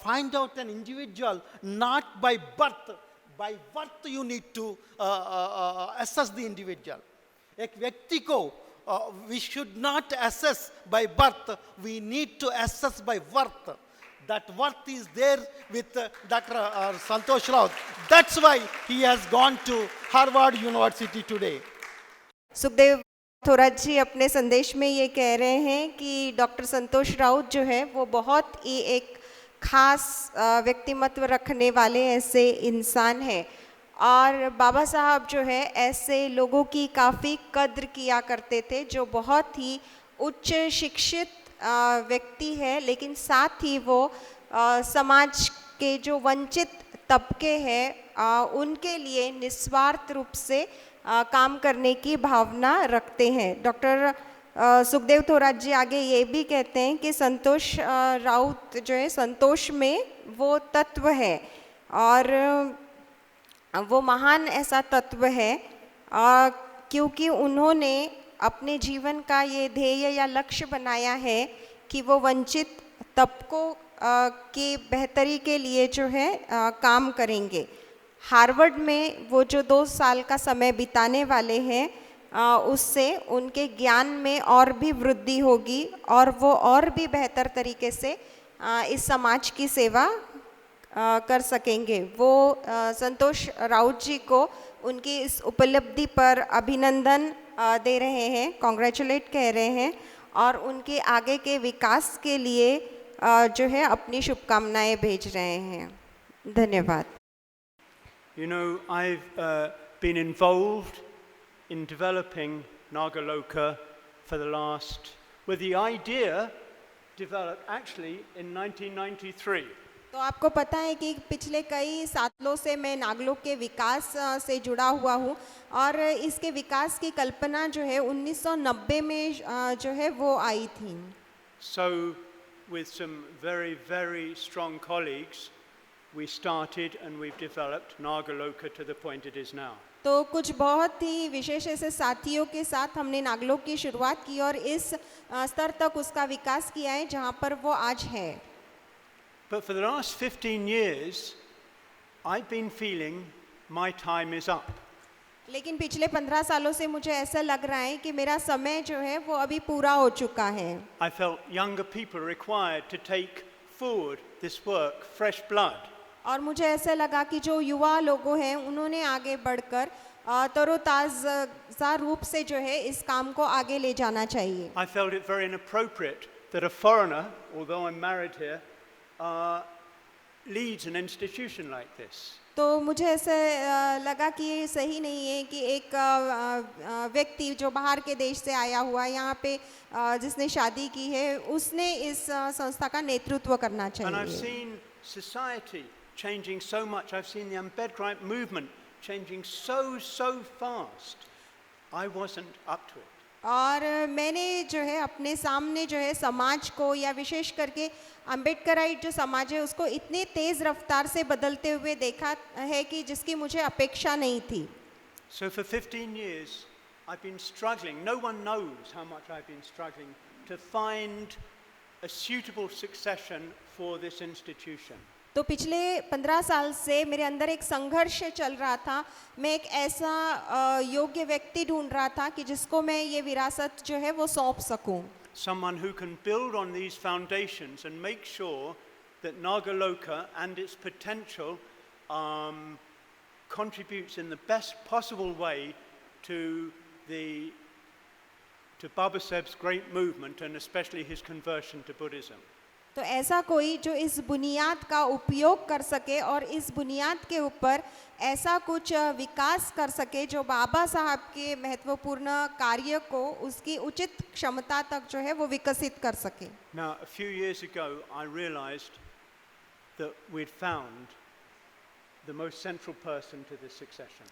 find out an individual not by birth. By birth you need to assess the individual. एक व्यक्ति को we should not assess by birth. We need to assess by worth. That worth is there with Dr. Santosh Raut. That's why he has gone to Harvard University today. Sukhdev Thorat जी अपने संदेश में ये कह रहे हैं कि डॉक्टर संतोष राउत जो है वो बहुत ही एक खास व्यक्तिमत्व रखने वाले ऐसे इंसान हैं और बाबा साहब जो है ऐसे लोगों की काफ़ी कद्र किया करते थे जो बहुत ही उच्च शिक्षित व्यक्ति है, लेकिन साथ ही वो समाज के जो वंचित तबके हैं उनके लिए निस्वार्थ रूप से काम करने की भावना रखते हैं। डॉक्टर सुखदेव थोरात जी आगे ये भी कहते हैं कि संतोष राउत जो है संतोष में वो तत्व है और वो महान ऐसा तत्व है क्योंकि उन्होंने अपने जीवन का ये ध्येय या लक्ष्य बनाया है कि वो वंचित तबकों की बेहतरी के लिए जो है काम करेंगे। हार्वर्ड में वो जो 2 साल का समय बिताने वाले हैं उससे उनके ज्ञान में और भी वृद्धि होगी और वो और भी बेहतर तरीके से इस समाज की सेवा कर सकेंगे। वो संतोष राउत जी को उनकी इस उपलब्धि पर अभिनंदन दे रहे हैं, कॉन्ग्रेचुलेट कह रहे हैं और उनके आगे के विकास के लिए जो है अपनी शुभकामनाएं भेज रहे हैं। धन्यवाद। You know, I've been involved in developing Nagaloka for the last, with the idea developed actually in 1993. तो आपको पता है कि पिछले कई सालों से मैं नागलोक के विकास से जुड़ा हुआ हूँ और इसके विकास की कल्पना जो है 1990 में जो है वो आई थी। So with some very, very strong colleagues, we started and we've developed Nagaloka to the point it is now. तो कुछ बहुत ही विशेष ऐसे साथियों के साथ हमने नागलोक की शुरुआत की और इस स्तर तक उसका विकास किया है जहाँ पर वो आज है। But for the last 15 years, I've been feeling my time is up. लेकिन पिछले 15 सालों से मुझे ऐसा लग रहा है कि मेरा समय जो है वो अभी पूरा हो चुका है। I felt younger people required to take forward this work, fresh blood. और मुझे ऐसा लगा कि जो युवा लोग हैं उन्होंने आगे बढ़कर तरोताज़ा रूप से जो है इस काम को आगे ले जाना चाहिए। I felt it very inappropriate that a foreigner, although I'm married here, leads an institution like this. तो मुझे ऐसा लगा कि ये सही नहीं है कि एक व्यक्ति जो बाहर के देश से आया हुआ यहाँ पे जिसने शादी की है उसने इस संस्था का नेतृत्व करना चाहिए। And I've seen society changing so much. I've seen the Ambedkarite movement changing so fast. I wasn't up to it. और मैंने जो है अपने सामने जो है समाज को या विशेष करके अम्बेडकराइट जो समाज है उसको इतने तेज़ रफ्तार से बदलते हुए देखा है कि जिसकी मुझे अपेक्षा नहीं थी। So for 15 years I've been struggling. No one knows how much I've been struggling to find a suitable succession for this institution. तो पिछले 15 साल से मेरे अंदर एक संघर्ष चल रहा था। मैं एक ऐसा योग्य व्यक्ति ढूंढ रहा था कि जिसको मैं ये विरासत जो है वो सौंप सकूं। Someone who can build on these foundations and make sure that Nagaloka and its potential contributes in the best possible way to Baba Saheb's great movement and especially his conversion to Buddhism. तो ऐसा कोई जो इस बुनियाद का उपयोग कर सके और इस बुनियाद के ऊपर ऐसा कुछ विकास कर सके जो बाबा साहब के महत्वपूर्ण कार्य को उसकी उचित क्षमता तक जो है वो विकसित कर सके। Now, a few years ago, I realized that we'd found the most central person to this succession.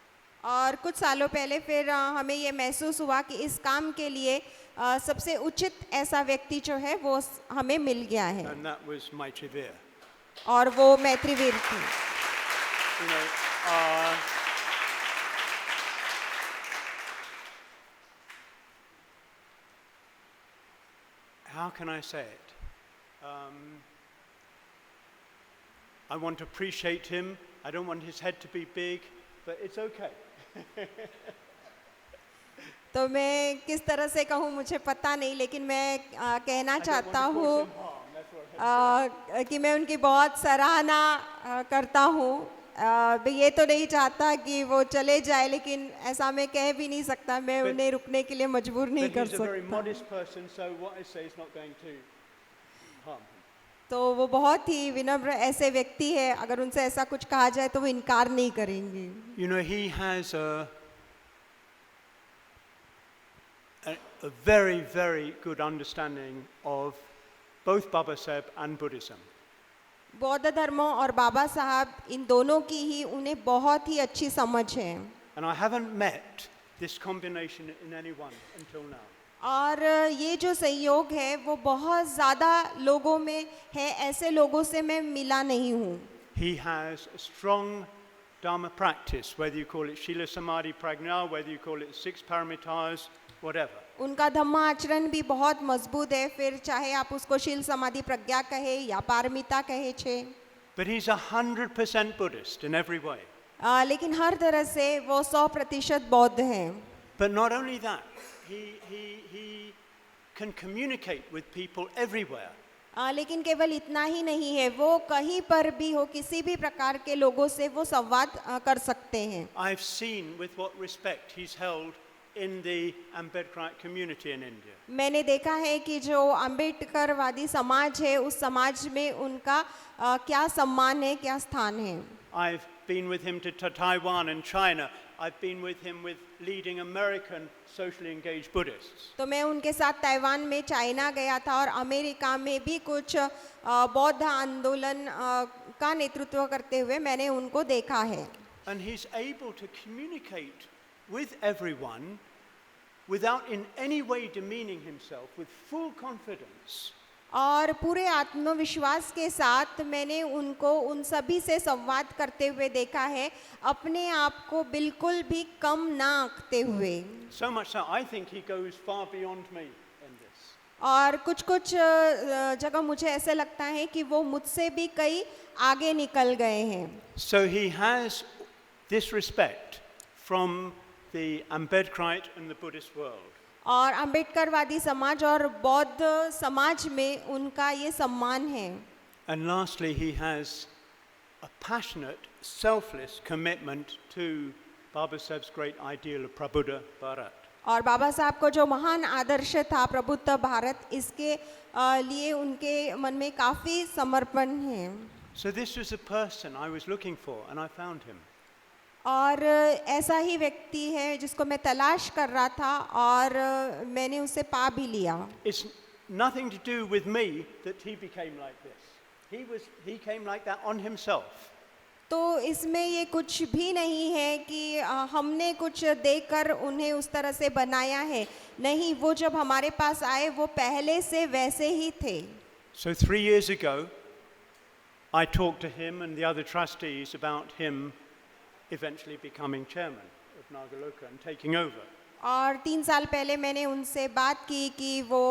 और कुछ सालों पहले फिर हमें ये महसूस हुआ कि इस काम के लिए सबसे उचित ऐसा व्यक्ति जो है वो हमें मिल गया है, And that was Maitreya. और वो मैत्रीवीर थी। You know, how can I say it? I want to appreciate him. I don't want his head to be big, but it's okay. तो मैं किस तरह से कहूँ मुझे पता नहीं, लेकिन मैं कहना चाहता हूँ कि मैं उनकी बहुत सराहना करता हूँ। ये तो नहीं चाहता कि वो चले जाए, लेकिन ऐसा मैं कह भी नहीं सकता, मैं उन्हें रुकने के लिए मजबूर नहीं But कर he's a very सकता। modest person, so what I say is not going to harm him. तो वो बहुत ही विनम्र ऐसे व्यक्ति है, अगर उनसे ऐसा कुछ कहा जाए तो वो इनकार नहीं करेंगे। You know, he has a very, very good understanding of both Baba Saheb and Buddhism. बौद्ध धर्मों और बाबा साहब इन दोनों की ही उन्हें बहुत ही अच्छी समझ है, And I haven't met this combination in anyone until now. और ये जो संयोग है वो बहुत ज़्यादा लोगों में है, ऐसे लोगों से मैं मिला नहीं हूँ। He has a strong Dharma practice, whether you call it Shila Samadhi Prajna, whether you call it six paramitas, whatever. उनका धम्म आचरण भी बहुत मजबूत है, फिर चाहे आप उसको शील समाधि प्रज्ञा कहे या पारमिता कहे छे। But he's 100% Buddhist in every way. लेकिन हर तरह से वो 100% बौद्ध हैं। But not only that, he can communicate with people everywhere. लेकिन केवल इतना ही नहीं है, वो कहीं पर भी हो, किसी भी प्रकार के लोगों से वो संवाद कर सकते हैं। I've seen with what respect he's held in the Ambedkarite community in India. मैंने देखा है कि जो अम्बेडकरवादी समाज है उस समाज में उनका क्या सम्मान है, क्या स्थान है। I've been with him to Taiwan and China. I've been with him with leading American socially engaged Buddhists. तो मैं उनके साथ ताइवान में, चाइना गया था और अमेरिका में भी कुछ बौद्ध आंदोलन का नेतृत्व करते हुए मैंने उनको देखा है। And he's able to communicate with everyone without in any way demeaning himself, with full confidence. और पूरे आत्मविश्वास के साथ मैंने उनको उन सभी से संवाद करते हुए देखा है, अपने आप को बिल्कुल भी कम ना आंकते हुए। So much so, I think he goes far beyond me in this. और कुछ जगह मुझे ऐसे लगता है कि वो मुझसे भी कई आगे निकल गए हैं। So he has this respect from the Ambedkarite and the Buddhist world. और अम्बेडकरवादी समाज और बौद्ध समाज में उनका ये सम्मान है। And lastly, he has a passionate, selfless commitment to Baba Saheb's great ideal of Prabuddha Bharat. और बाबा साहब को जो महान आदर्श था प्रबुद्ध भारत, इसके लिए उनके मन में काफ़ी समर्पण है। So this was a person I was looking for, and I found him. और ऐसा ही व्यक्ति है जिसको मैं तलाश कर रहा था और मैंने उसे पा भी लिया। It's nothing to do with me that he became like this. He came like that on himself. तो इसमें ये कुछ भी नहीं है कि हमने कुछ देखकर उन्हें उस तरह से बनाया है, नहीं, वो जब हमारे पास आए वो पहले से वैसे ही थे। So 3 years ago, I talked to him and the other trustees about him eventually becoming chairman of Nagaloka and taking over. और 3 साल पहले मैंने उनसे बात की कि वो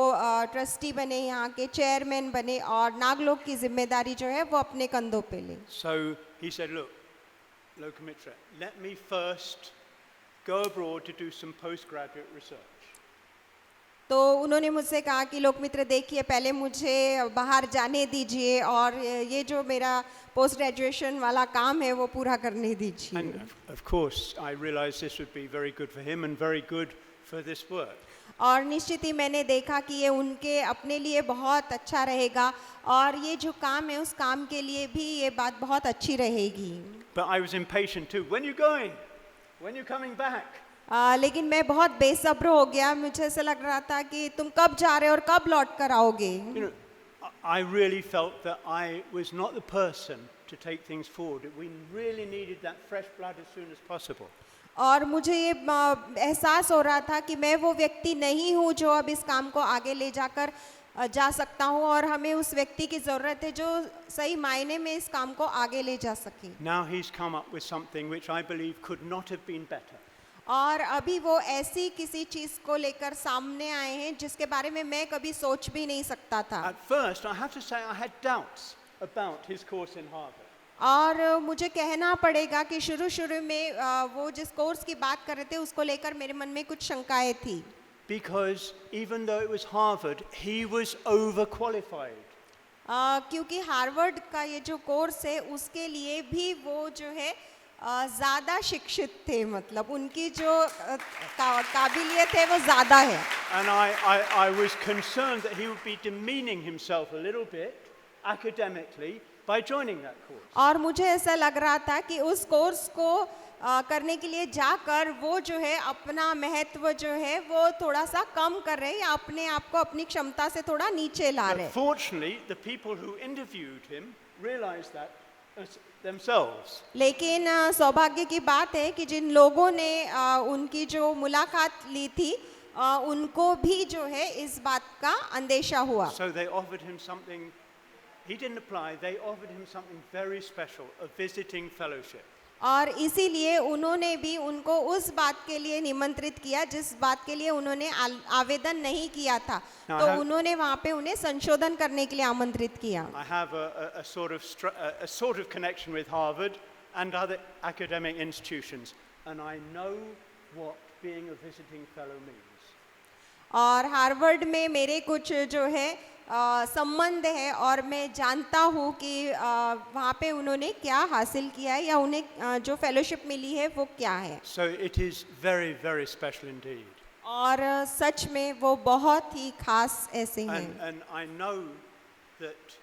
ट्रस्टी बने, यहाँ के चेयरमैन बने और नागलोक की जिम्मेदारी जो है वो अपने कंधों पे ले। So he said, look, Lokamitra, let me first go abroad to do some postgraduate research. तो उन्होंने मुझसे कहा कि लोकमित्र देखिए, पहले मुझे बाहर जाने दीजिए और ये जो मेरा पोस्ट ग्रेजुएशन वाला काम है वो पूरा करने दीजिए। And of course, I realized this would be very good for him and very good for this work. और निश्चित ही मैंने देखा कि ये उनके अपने लिए बहुत अच्छा रहेगा और ये जो काम है उस काम के लिए भी ये बात बहुत अच्छी रहेगी। But I was impatient too. When you going? When you coming back? लेकिन मैं बहुत बेसब्र हो गया, मुझे ऐसा लग रहा था कि तुम कब जा रहे हो और कब लौट कर आओगे। You know, I really felt that I was not the person to take things forward. We really needed that fresh blood as soon as possible. और मुझे ये एहसास हो रहा था कि मैं वो व्यक्ति नहीं हूँ जो अब इस काम को आगे ले जाकर जा सकता हूँ और हमें उस व्यक्ति की ज़रूरत है जो सही मायने में इस काम को आगे ले जा सके। Now he's come up with something which I believe could not have been better. और अभी वो ऐसी किसी चीज़ को लेकर सामने आए हैं जिसके बारे में मैं कभी सोच भी नहीं सकता था। At first, I have to say I had doubts about his course in Harvard. और मुझे कहना पड़ेगा कि शुरू में वो जिस कोर्स की बात कर रहे थे उसको लेकर मेरे मन में कुछ शंकाएं थी। Because even though it was Harvard, he was overqualified. क्योंकि हार्वर्ड का ये जो कोर्स है उसके लिए भी वो जो है ज़्यादा शिक्षित थे, मतलब उनकी जो काबिलियत है वो ज़्यादा है। And I was concerned that he would be demeaning himself a little bit academically by joining that course. और मुझे ऐसा लग रहा था कि उस कोर्स को करने के लिए जाकर वो जो है अपना महत्व जो है वो थोड़ा सा कम कर रहे हैं या अपने आप को अपनी क्षमता से थोड़ा नीचे ला रहे But हैं। fortunately, the people who interviewed him realized that themselves. लेकिन सौभाग्य की बात है कि जिन लोगों ने उनकी जो मुलाकात ली थी उनको भी जो है इस बात का अंदेशा हुआ। So they offered him something. He didn't apply. They offered him something very special, a visiting fellowship. और इसीलिए उन्होंने भी उनको उस बात के लिए निमंत्रित किया जिस बात के लिए उन्होंने आवेदन नहीं किया था, तो उन्होंने वहाँ पे उन्हें संशोधन करने के लिए आमंत्रित किया। I have a sort of connection with Harvard and other academic institutions, and I know what being a visiting fellow means. और हार्वर्ड में मेरे कुछ जो है संबंध है और मैं जानता हूँ कि वहाँ पे उन्होंने क्या हासिल किया है या उन्हें जो फेलोशिप मिली है वो क्या है। So it is very, very special indeed. और सच में वो बहुत ही खास ऐसे हैं। And I know that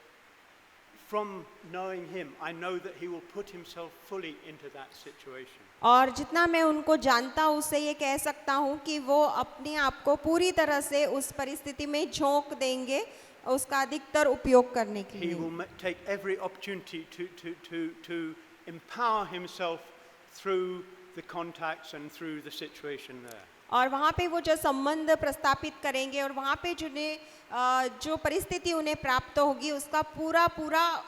from knowing him, I know that he will put himself fully into that situation. और जितना मैं उनको जानता हूँ उससे ये कह सकता हूँ कि वो अपने आप को पूरी तरह से उस परिस्थिति में झोंक देंगे उसका अधिकतर उपयोग करने के He लिए। will take every opportunity to empower himself through the contacts and through the situation there. और वहाँ पे वो जो संबंध प्रस्तापित करेंगे और वहाँ पे जो परिस्थिति उन्हें प्राप्त होगी उसका पूरा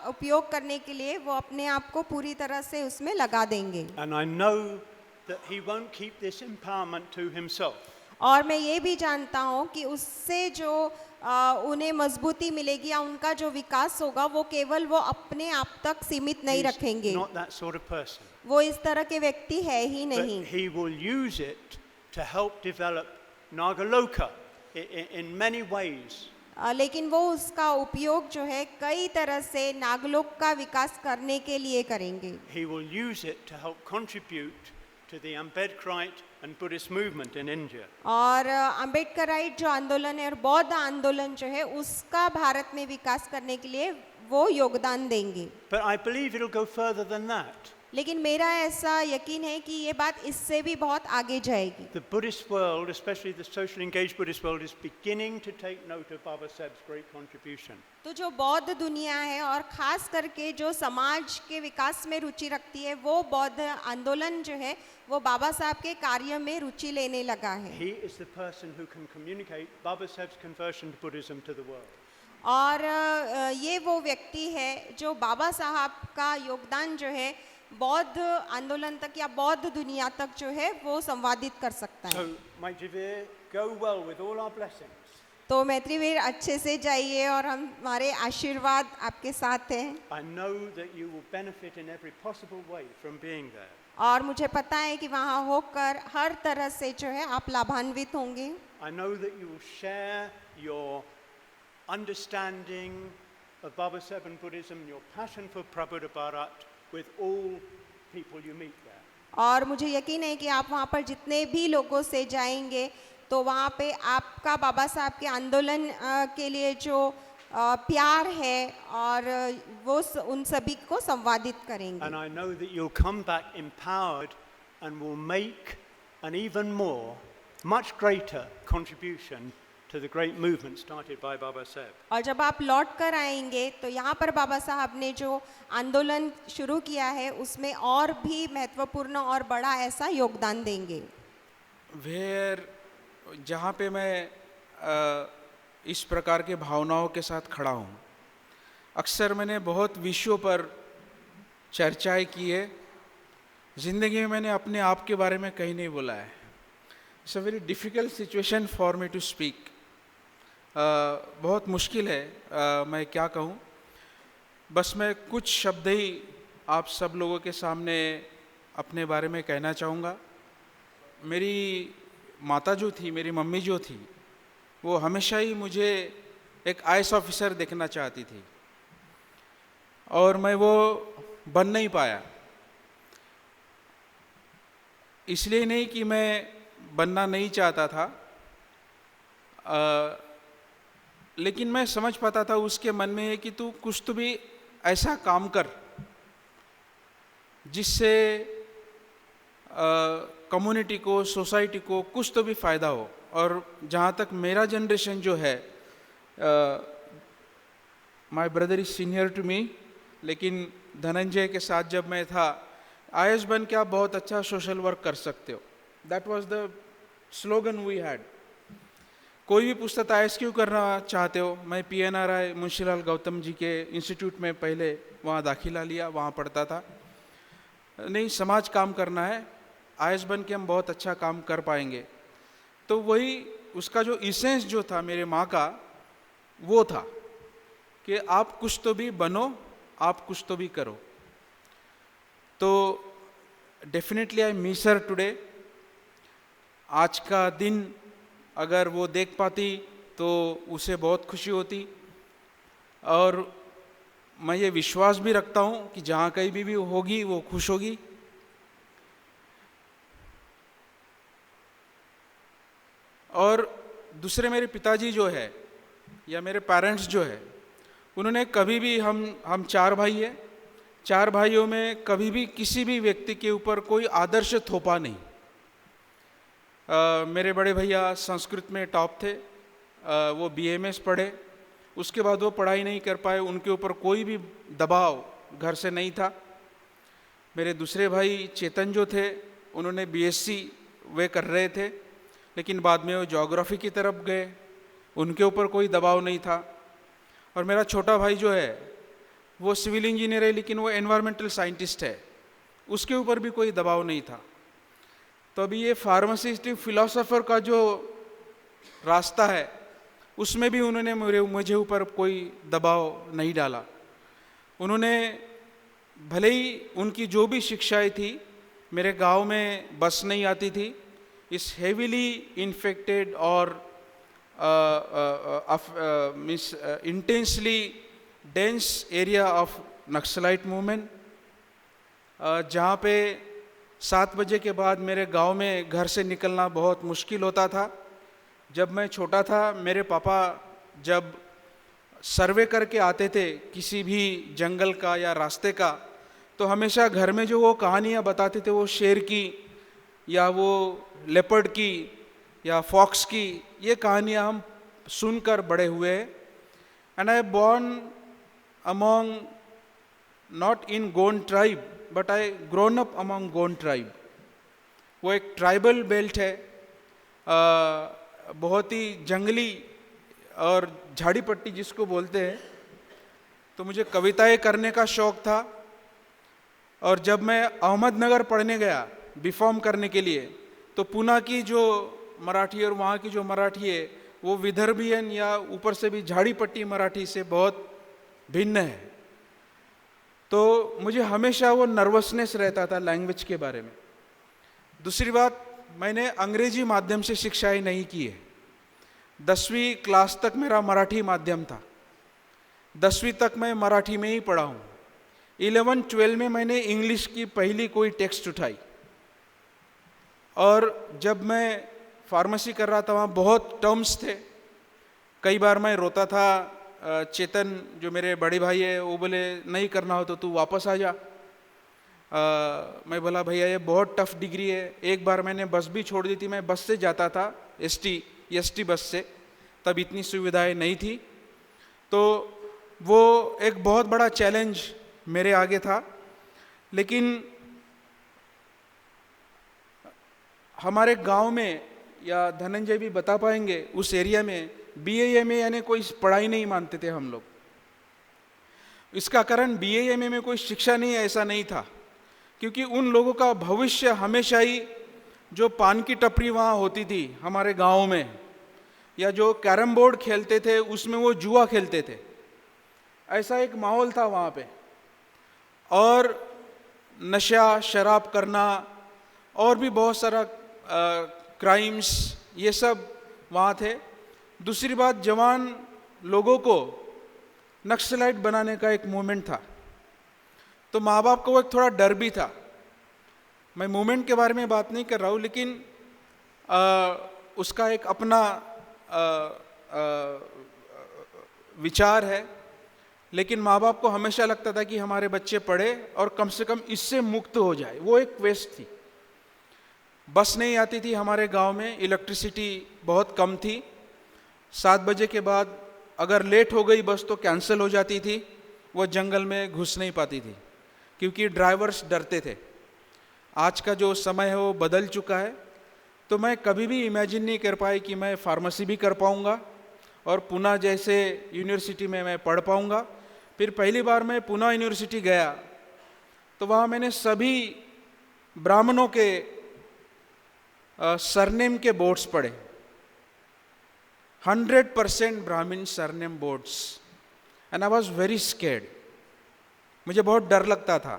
उपयोग करने के लिए वो अपने आप को पूरी तरह से उसमें लगा देंगे। And I know that he won't keep this empowerment to himself. और मैं ये भी जानता हूँ कि उससे जो उन्हें मजबूती मिलेगी या उनका जो विकास होगा वो केवल वो अपने आप तक सीमित नहीं He's रखेंगे। not that sort of person. वो इस तरह के व्यक्ति है ही But नहीं। he will use it to help develop Nagaloka in many ways. लेकिन वो उसका उपयोग जो है कई तरह से नागलोक का विकास करने के लिए करेंगे। He will use it to help contribute to the Ambedkarite and Buddhist movement in India. और अम्बेडकराइट जो आंदोलन है और बौद्ध आंदोलन जो है उसका भारत में विकास करने के लिए वो योगदान देंगे। But I believe it'll go further than that. लेकिन मेरा ऐसा यकीन है कि ये बात इससे भी बहुत आगे जाएगी। The Buddhist world, especially the socially engaged Buddhist world, is beginning to take note of Baba Saheb's great contribution. तो जो बौद्ध दुनिया है और खास करके जो समाज के विकास में रुचि रखती है वो बौद्ध आंदोलन जो है वो बाबा साहब के कार्य में रुचि लेने लगा है। He is the person who can communicate Baba Saheb's conversion to Buddhism to the world. और ये वो व्यक्ति है जो बाबा साहब का योगदान जो है बौद्ध आंदोलन तक या बौद्ध दुनिया तक जो है वो संवादित कर सकता है। So, my Javir, go well with all our blessings. तो मैत्रीवीर अच्छे से जाइए और हमारे आशीर्वाद आपके साथ हैं। I know that you will benefit in every possible way from being there. और मुझे पता है कि वहाँ होकर हर तरह से जो है आप लाभान्वित होंगे। I know that you will share your understanding of Baba Saheb and Buddhism, your passion for Prabhupada Bharat with all people you meet there. और मुझे यकीन है कि आप वहाँ पर जितने भी लोगों से जाएंगे तो वहाँ पे आपका बाबा साहब के आंदोलन के लिए जो प्यार है और वो उन सभी को संवादित करेंगे। And I know that you'll come back empowered and will make an even more, much greater contribution to the great movement started by Baba Saheb. और जब आप लौट कर आएंगे तो यहाँ पर बाबा साहब ने जो आंदोलन शुरू किया है उसमें और भी महत्वपूर्ण और बड़ा ऐसा योगदान देंगे। जहाँ पे मैं इस प्रकार के भावनाओं के साथ खड़ा हूँ, अक्सर मैंने बहुत विषयों पर चर्चाएं की है। ज़िंदगी में मैंने अपने आप के बारे में कहीं नहीं बोला है। It's a very difficult situation for me to speak. बहुत मुश्किल है, मैं क्या कहूँ। बस मैं कुछ शब्द ही आप सब लोगों के सामने अपने बारे में कहना चाहूँगा। मेरी माता जो थी, मेरी मम्मी जो थी, वो हमेशा ही मुझे एक आईएएस ऑफिसर देखना चाहती थी और मैं वो बन नहीं पाया। इसलिए नहीं कि मैं बनना नहीं चाहता था, लेकिन मैं समझ पाता था उसके मन में है कि तू कुछ तो भी ऐसा काम कर जिससे कम्युनिटी को, सोसाइटी को कुछ तो भी फ़ायदा हो। और जहाँ तक मेरा जनरेशन जो है, my brother is senior to me, लेकिन धनंजय के साथ जब मैं था, आईएएस बन के आप बहुत अच्छा सोशल वर्क कर सकते हो। That was the slogan we had. कोई भी पूछता था आईएएस क्यों करना चाहते हो, मैं PNRI मुंशीलाल गौतम जी के इंस्टीट्यूट में पहले वहाँ दाखिला लिया, वहाँ पढ़ता था। नहीं, समाज काम करना है, आईएएस बन के हम बहुत अच्छा काम कर पाएंगे। तो वही उसका जो इसेंस जो था मेरे माँ का, वो था कि आप कुछ तो भी बनो, आप कुछ तो भी करो। तो definitely I miss her today. आज का दिन अगर वो देख पाती तो उसे बहुत खुशी होती। और मैं ये विश्वास भी रखता हूँ कि जहाँ कहीं भी होगी वो खुश होगी। और दूसरे मेरे पिताजी जो है या मेरे पेरेंट्स जो है, उन्होंने कभी भी, हम 4 भाई हैं, 4 भाइयों में कभी भी किसी भी व्यक्ति के ऊपर कोई आदर्श थोपा नहीं। मेरे बड़े भैया संस्कृत में टॉप थे, वो BMS पढ़े, उसके बाद वो पढ़ाई नहीं कर पाए, उनके ऊपर कोई भी दबाव घर से नहीं था। मेरे दूसरे भाई चेतन जो थे, उन्होंने BSc वे कर रहे थे, लेकिन बाद में वो ज्योग्राफी की तरफ गए, उनके ऊपर कोई दबाव नहीं था। और मेरा छोटा भाई जो है वो सिविल इंजीनियर है, लेकिन वो एनवायरमेंटल साइंटिस्ट है, उसके ऊपर भी कोई दबाव नहीं था। तो अभी ये फार्मासिस्ट फिलोसोफर का जो रास्ता है, उसमें भी उन्होंने मुझे ऊपर कोई दबाव नहीं डाला। उन्होंने भले ही उनकी जो भी शिक्षाएं थी, मेरे गांव में बस नहीं आती थी, इस हेविली इन्फेक्टेड और intensely dense area of naxalite movement, जहाँ पे 7 बजे के बाद मेरे गांव में घर से निकलना बहुत मुश्किल होता था। जब मैं छोटा था, मेरे पापा जब सर्वे करके आते थे किसी भी जंगल का या रास्ते का, तो हमेशा घर में जो वो कहानियाँ बताते थे, वो शेर की या वो लेपर्ड की या फॉक्स की, ये कहानियाँ हम सुनकर बड़े हुए। And I born among not in Gond tribe but I grown up among Gond tribe. वो एक ट्राइबल बेल्ट है, बहुत ही जंगली और झाड़ी पट्टी जिसको बोलते हैं। तो मुझे कविताएं करने का शौक़ था। और जब मैं अहमदनगर पढ़ने गया बीफॉर्म करने के लिए, तो पुणे की जो मराठी और वहाँ की जो मराठी है, वो विदर्भियन या ऊपर से भी झाड़ी पट्टी मराठी से बहुत भिन्न है। तो मुझे हमेशा वो नर्वसनेस रहता था लैंग्वेज के बारे में। दूसरी बात, मैंने अंग्रेजी माध्यम से शिक्षाएं नहीं की है। 10वीं क्लास तक मेरा मराठी माध्यम था, 10वीं तक मैं मराठी में ही पढ़ा हूँ। 11-12 में मैंने इंग्लिश की पहली कोई टेक्स्ट उठाई। और जब मैं फार्मेसी कर रहा था वहाँ बहुत टर्म्स थे, कई बार मैं रोता था। चेतन जो मेरे बड़े भाई है वो बोले नहीं करना हो तो तू वापस आ जा। मैं बोला भैया ये बहुत टफ डिग्री है। एक बार मैंने बस भी छोड़ दी थी, मैं बस से जाता था, एसटी बस से, तब इतनी सुविधाएं नहीं थी। तो वो एक बहुत बड़ा चैलेंज मेरे आगे था। लेकिन हमारे गांव में, या धनंजय भी बता पाएंगे, उस एरिया में BA MA यानी कोई पढ़ाई नहीं मानते थे हम लोग। इसका कारण BA MA में कोई शिक्षा नहीं है ऐसा नहीं था, क्योंकि उन लोगों का भविष्य हमेशा ही जो पान की टपरी वहाँ होती थी हमारे गांव में, या जो कैरम बोर्ड खेलते थे उसमें वो जुआ खेलते थे, ऐसा एक माहौल था वहाँ पे। और नशा शराब करना और भी बहुत सारा क्राइम्स ये सब वहाँ थे। दूसरी बात, जवान लोगों को नक्सलाइट बनाने का एक मूवमेंट था, तो माँ बाप को एक थोड़ा डर भी था। मैं मूवमेंट के बारे में बात नहीं कर रहा हूँ, लेकिन उसका एक अपना विचार है। लेकिन माँ बाप को हमेशा लगता था कि हमारे बच्चे पढ़े और कम से कम इससे मुक्त हो जाए। वो एक क्वेस्ट थी। बस नहीं आती थी हमारे गांव में, इलेक्ट्रिसिटी बहुत कम थी। 7 बजे के बाद अगर लेट हो गई बस तो कैंसिल हो जाती थी, वो जंगल में घुस नहीं पाती थी क्योंकि ड्राइवर्स डरते थे। आज का जो समय है वो बदल चुका है। तो मैं कभी भी इमेजिन नहीं कर पाई कि मैं फार्मेसी भी कर पाऊँगा और पुणे जैसे यूनिवर्सिटी में मैं पढ़ पाऊँगा। फिर पहली बार मैं पुणे यूनिवर्सिटी गया तो वहाँ मैंने सभी ब्राह्मणों के सरनेम के बोर्ड्स पढ़े, 100% ब्राह्मण surname boards, and I was very scared. मुझे बहुत डर लगता था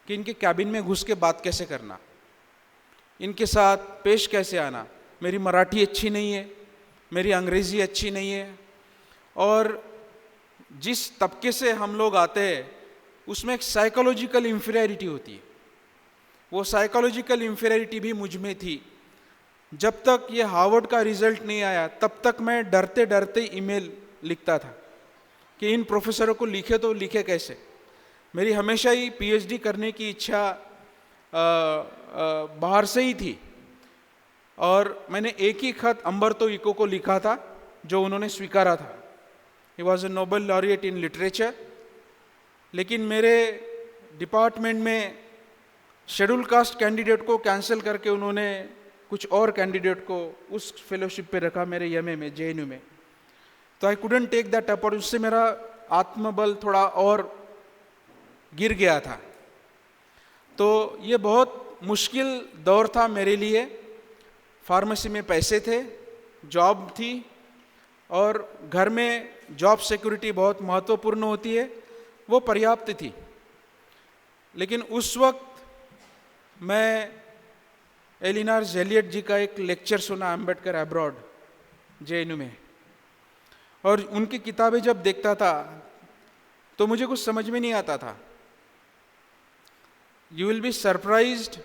कि इनके कैबिन में घुस के बात कैसे करना, इनके साथ पेश कैसे आना। मेरी मराठी अच्छी नहीं है, मेरी अंग्रेज़ी अच्छी नहीं है, और जिस तबके से हम लोग आते हैं उसमें एक साइकोलॉजिकल इंफीरियरिटी होती है। वो साइकोलॉजिकल इंफीरियरिटी भी मुझ में थी। जब तक ये हार्वर्ड का रिजल्ट नहीं आया तब तक मैं डरते डरते ईमेल लिखता था कि इन प्रोफेसरों को लिखे तो लिखे कैसे। मेरी हमेशा ही PhD करने की इच्छा बाहर से ही थी, और मैंने एक ही खत अम्बर्तो इको को लिखा था जो उन्होंने स्वीकारा था। He was a Nobel laureate in literature. लेकिन मेरे डिपार्टमेंट में शेड्यूल कास्ट कैंडिडेट को कैंसिल करके उन्होंने कुछ और कैंडिडेट को उस फेलोशिप पे रखा मेरे MA में, JNU में। तो I couldn't take that up, और उससे मेरा आत्मबल थोड़ा और गिर गया था। तो ये बहुत मुश्किल दौर था मेरे लिए। फार्मेसी में पैसे थे, जॉब थी, और घर में जॉब सिक्योरिटी बहुत महत्वपूर्ण होती है, वो पर्याप्त थी। लेकिन उस वक्त मैं एलिनार जेलियट जी का एक लेक्चर सुना, अम्बेडकर अब्रॉड, JNU में, और उनकी किताबें जब देखता था तो मुझे कुछ समझ में नहीं आता था। You will be surprised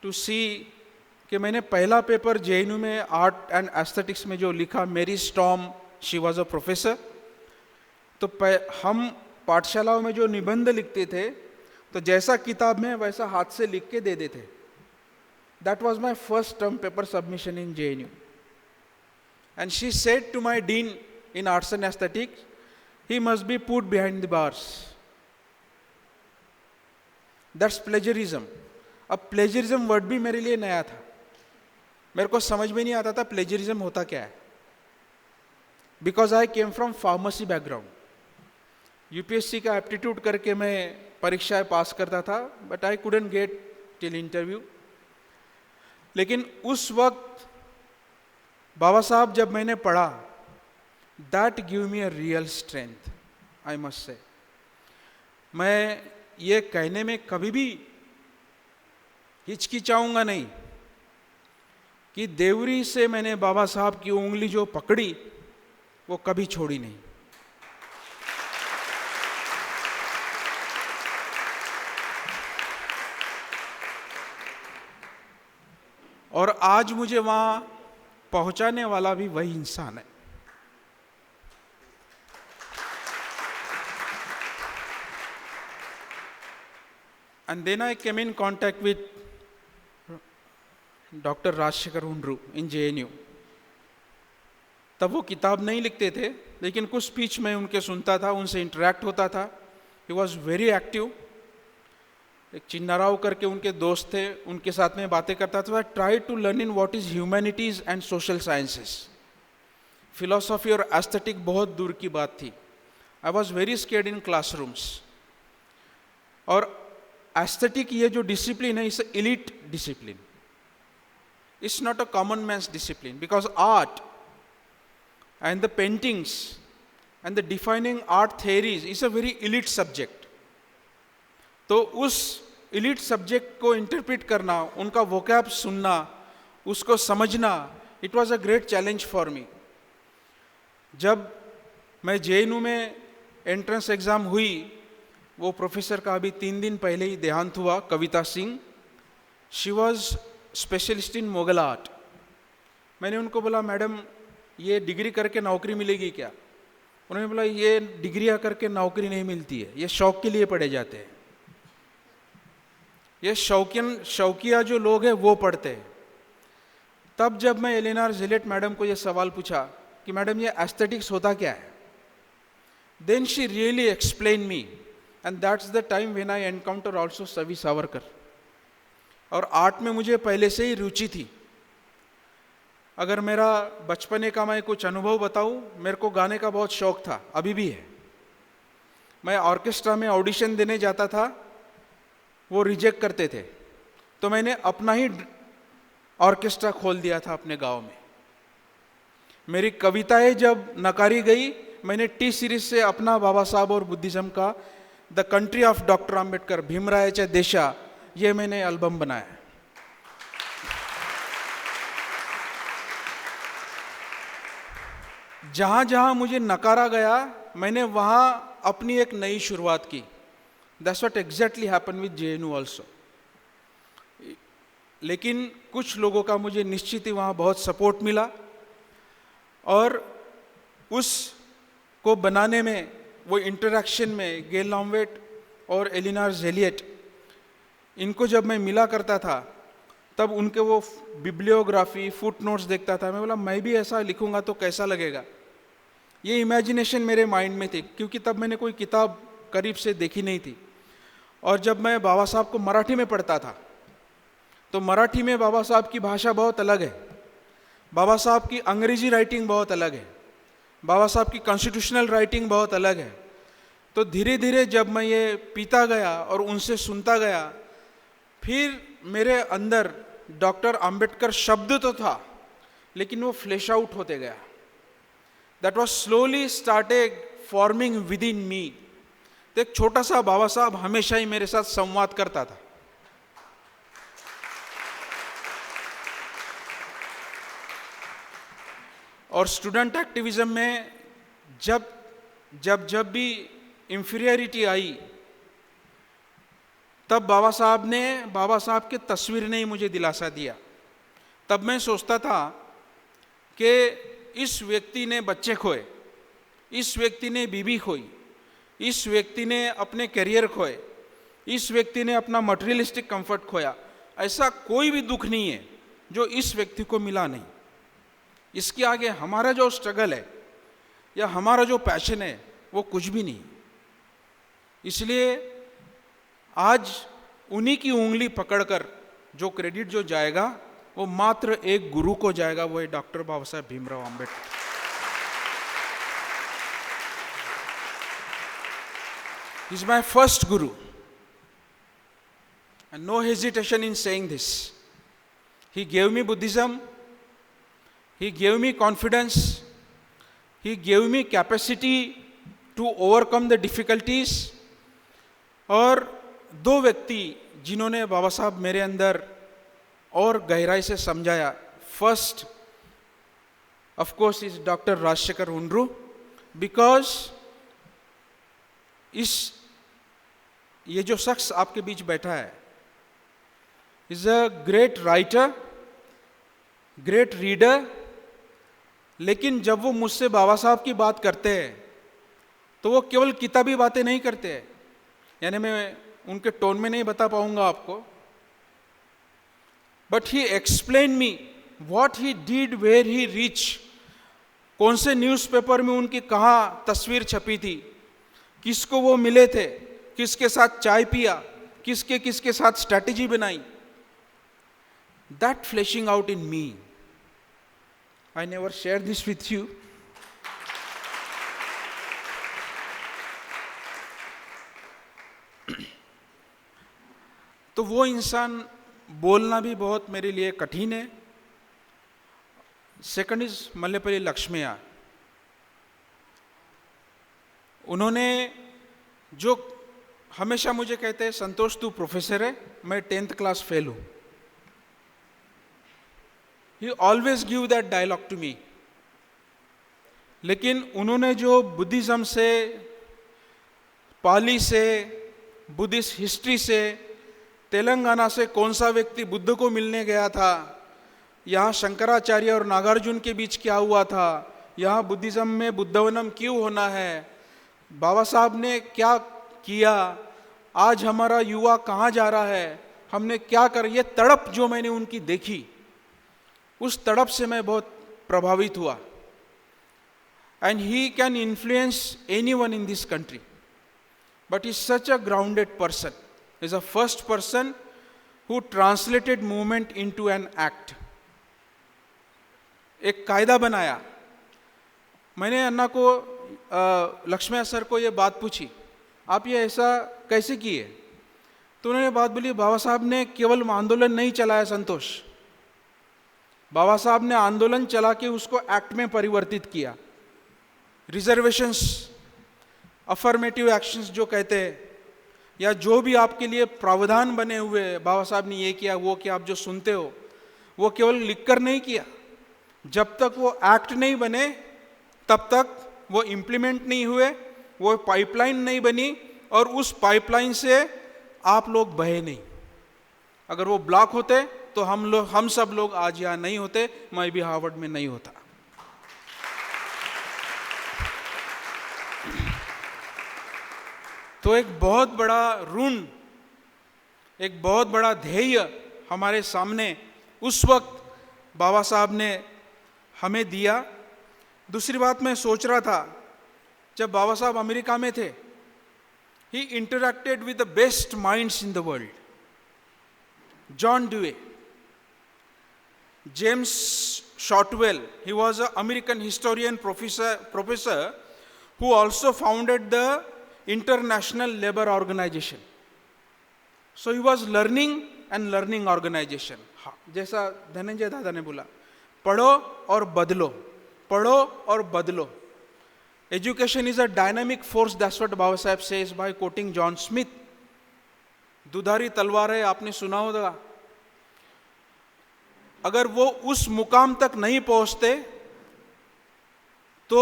to see कि मैंने पहला पेपर JNU में आर्ट एंड एस्थेटिक्स में जो लिखा, मेरी स्टॉम, शी वॉज अ प्रोफेसर। तो हम पाठशालाओं में जो निबंध लिखते थे तो जैसा किताब में वैसा हाथ से लिख के दे देते। That was my first term paper submission in JNU, and she said to my dean in arts and aesthetics, he must be put behind the bars. That's plagiarism. अब प्लेजरिज्म वर्ड भी मेरे लिए नया था, मेरे को समझ में नहीं आता था प्लेजरिज्म होता क्या है, because I came from pharmacy background. UPSC का एप्टीट्यूड करके मैं परीक्षाएं पास करता था, but I couldn't get till interview. लेकिन उस वक्त बाबा साहब जब मैंने पढ़ा, that give me a real strength, I must say. मैं ये कहने में कभी भी हिचकिचाऊंगा नहीं कि देवरी से मैंने बाबा साहब की उंगली जो पकड़ी वो कभी छोड़ी नहीं। और आज मुझे वहाँ पहुँचाने वाला भी वही इंसान है। And then I came in contact with Dr. Rajshekhar Undru in JNU. तब वो किताब नहीं लिखते थे, लेकिन कुछ स्पीच में उनके सुनता था, उनसे इंटरेक्ट होता था। He was very active. एक चिन्नाराव करके उनके दोस्त थे, उनके साथ में बातें करता था। Try to learn in what is humanities and social sciences. Philosophy और एस्थेटिक बहुत दूर की बात थी। I was very scared in classrooms. और एस्थेटिक ये जो डिसिप्लिन है, it's elite discipline, it's not a common man's discipline, because art and the paintings and the defining art theories is a very elite subject. तो उस elite subject को interpret करना, उनका vocab सुनना, उसको समझना, it was a great challenge for me. जब मैं JNU में एंट्रेंस एग्ज़ाम हुई, वो प्रोफेसर का अभी 3 दिन पहले ही देहांत हुआ, Kavita Singh. She was specialist in Mughal art. मैंने उनको बोला, मैडम ये डिग्री करके नौकरी मिलेगी क्या? उन्होंने बोला, ये डिग्रियां करके नौकरी नहीं मिलती है, ये शौक के लिए पढ़े जाते हैं, ये शौकिया जो लोग हैं वो पढ़ते हैं। तब जब मैं एलिनोर ज़िलेट मैडम को ये सवाल पूछा कि मैडम ये एस्थेटिक्स होता क्या है, then she really explain me, and that's the time when I encounter also Savi Savarkar. और आर्ट में मुझे पहले से ही रुचि थी। अगर मेरा बचपने का मैं कुछ अनुभव बताऊं, मेरे को गाने का बहुत शौक था, अभी भी है। मैं ऑर्केस्ट्रा में ऑडिशन देने जाता था, वो रिजेक्ट करते थे, तो मैंने अपना ही ऑर्केस्ट्रा खोल दिया था अपने गांव में। मेरी कविताएं जब नकारी गई, मैंने टी सीरीज से अपना बाबा साहब और बुद्धिज्म का the country of doctor Ambedkar, भीमरायाच्या देशा, ये मैंने एल्बम बनाया। जहाँ जहाँ मुझे नकारा गया, मैंने वहाँ अपनी एक नई शुरुआत की। That's what exactly happen with JNU also. लेकिन कुछ लोगों का मुझे निश्चित ही वहाँ बहुत सपोर्ट मिला, और उसको बनाने में, वो इंटरेक्शन में गेल लॉम्वेट और एलिनोर ज़िलेट, इनको जब मैं मिला करता था, तब उनके वो बिब्लियोग्राफी, फुट नोट्स देखता था। मैं बोला, मैं भी ऐसा लिखूंगा तो कैसा लगेगा। ये इमेजिनेशन मेरे माइंड में थी, क्योंकि तब मैंने कोई किताब करीब से देखी नहीं थी। और जब मैं बाबा साहब को मराठी में पढ़ता था, तो मराठी में बाबा साहब की भाषा बहुत अलग है, बाबा साहब की अंग्रेजी राइटिंग बहुत अलग है, बाबा साहब की कॉन्स्टिट्यूशनल राइटिंग बहुत अलग है। तो धीरे धीरे जब मैं ये पीता गया और उनसे सुनता गया, फिर मेरे अंदर डॉक्टर आंबेडकर शब्द तो था, लेकिन वो फ्लैश आउट होते गया। That was slowly started forming within me. तो एक छोटा सा बाबा साहब हमेशा ही मेरे साथ संवाद करता था। और स्टूडेंट एक्टिविज्म में जब भी इंफीरियरिटी आई, तब बाबा साहब की तस्वीर ने ही मुझे दिलासा दिया। तब मैं सोचता था कि इस व्यक्ति ने बच्चे खोए, इस व्यक्ति ने बीवी खोई, इस व्यक्ति ने अपने करियर खोए, इस व्यक्ति ने अपना मटेरियलिस्टिक कंफर्ट खोया। ऐसा कोई भी दुख नहीं है जो इस व्यक्ति को मिला नहीं। इसके आगे हमारा जो स्ट्रगल है या हमारा जो पैशन है, वो कुछ भी नहीं। इसलिए आज उन्हीं की उंगली पकड़कर जो क्रेडिट जो जाएगा, वो मात्र एक गुरु को जाएगा, वो है doctor Baba Saheb Bhimrao Ambedkar. He is my first guru, and no hesitation in saying this. He gave me Buddhism, he gave me confidence, he gave me capacity to overcome the difficulties. और दो व्यक्ति जिन्होंने बाबा साहब मेरे अंदर और गहराई से समझाया, first of course is doctor Rajasekhar Undru, because ये जो शख्स आपके बीच बैठा है is a great writer, great reader, लेकिन जब वो मुझसे बाबा साहब की बात करते हैं तो वो केवल किताबी बातें नहीं करते हैं, यानी मैं उनके टोन में नहीं बता पाऊंगा आपको, but he explain me what he did, where he reach, कौन से न्यूज़पेपर में उनकी कहाँ तस्वीर छपी थी, किसको वो मिले थे, किसके साथ चाय पिया, किसके किसके साथ स्ट्रैटेजी बनाई. That fleshing out in me. I never shared this with you. तो वो इंसान बोलना भी बहुत मेरे लिए कठिन है. Second is Mallepalli Laxmaiah. उन्होंने जो हमेशा मुझे कहते हैं, संतोष तू प्रोफेसर है, मैं 10th क्लास फेल हूं. He always give that dialogue to me. लेकिन उन्होंने जो बुद्धिज्म से, पाली से, बुद्धिस्ट हिस्ट्री से, तेलंगाना से कौन सा व्यक्ति बुद्ध को मिलने गया था, यहाँ शंकराचार्य और नागार्जुन के बीच क्या हुआ था, यहाँ बुद्धिज्म में बुद्धवनम क्यों होना है, बाबा साहब ने क्या किया, आज हमारा युवा कहाँ जा रहा है, हमने क्या कर, ये तड़प जो मैंने उनकी देखी, उस तड़प से मैं बहुत प्रभावित हुआ. And he can influence anyone in this country, but is such a grounded person. Is a first person who translated movement into an act. एक कायदा बनाया. मैंने अन्ना को, लक्ष्मैया सर को ये बात पूछी, आप ये ऐसा कैसे किए, तो उन्होंने बात बोली, बाबा साहब ने केवल आंदोलन नहीं चलाया संतोष, बाबा साहब ने आंदोलन चला के उसको एक्ट में परिवर्तित किया. रिजर्वेशंस, अफर्मेटिव एक्शंस जो कहते हैं, या जो भी आपके लिए प्रावधान बने हुए, बाबा साहब ने ये किया वो किया, आप जो सुनते हो, वो केवल लिखकर नहीं किया. जब तक वो एक्ट नहीं बने तब तक वो इम्प्लीमेंट नहीं हुए, वो पाइपलाइन नहीं बनी, और उस पाइपलाइन से आप लोग बहे नहीं. अगर वो ब्लॉक होते तो हम सब लोग आज यहाँ नहीं होते, मैं भी हार्वर्ड में नहीं होता. तो एक बहुत बड़ा ऋण, एक बहुत बड़ा ध्येय हमारे सामने उस वक्त बाबा साहब ने हमें दिया. दूसरी बात मैं सोच रहा था, जब बाबा साहब अमेरिका में थे, he interacted with the best minds in the world. John Dewey, James Shotwell, he was an American historian professor who also founded the International Labour Organization. So he was learning and learning organization. जैसा धनंजय दादा ने बोला, पढ़ो और बदलो, पढ़ो और बदलो. Education is a dynamic force, that's what Baba Sahib says by quoting John Smith. दुधारी तलवार है, आपने सुना होगा. अगर वो उस मुकाम तक नहीं पहुंचते तो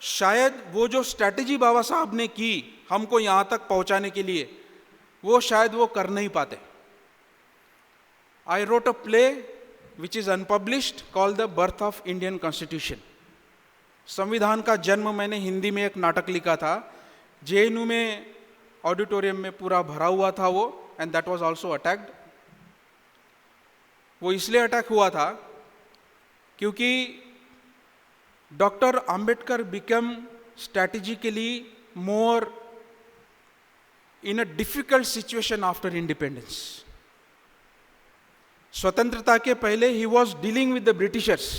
शायद वो जो स्ट्रैटेजी बाबा साहब ने की हमको यहां तक पहुंचाने के लिए, वो शायद वो कर नहीं पाते. I wrote a play which is unpublished called the birth of Indian constitution. संविधान का जन्म मैंने हिंदी में एक नाटक लिखा था. जेएनयू में ऑडिटोरियम में पूरा भरा हुआ था वो, and that was also attacked. वो इसलिए अटैक हुआ था क्योंकि doctor Ambedkar become strategically more in a difficult situation after independence. स्वतंत्रता के पहले he was dealing with the Britishers,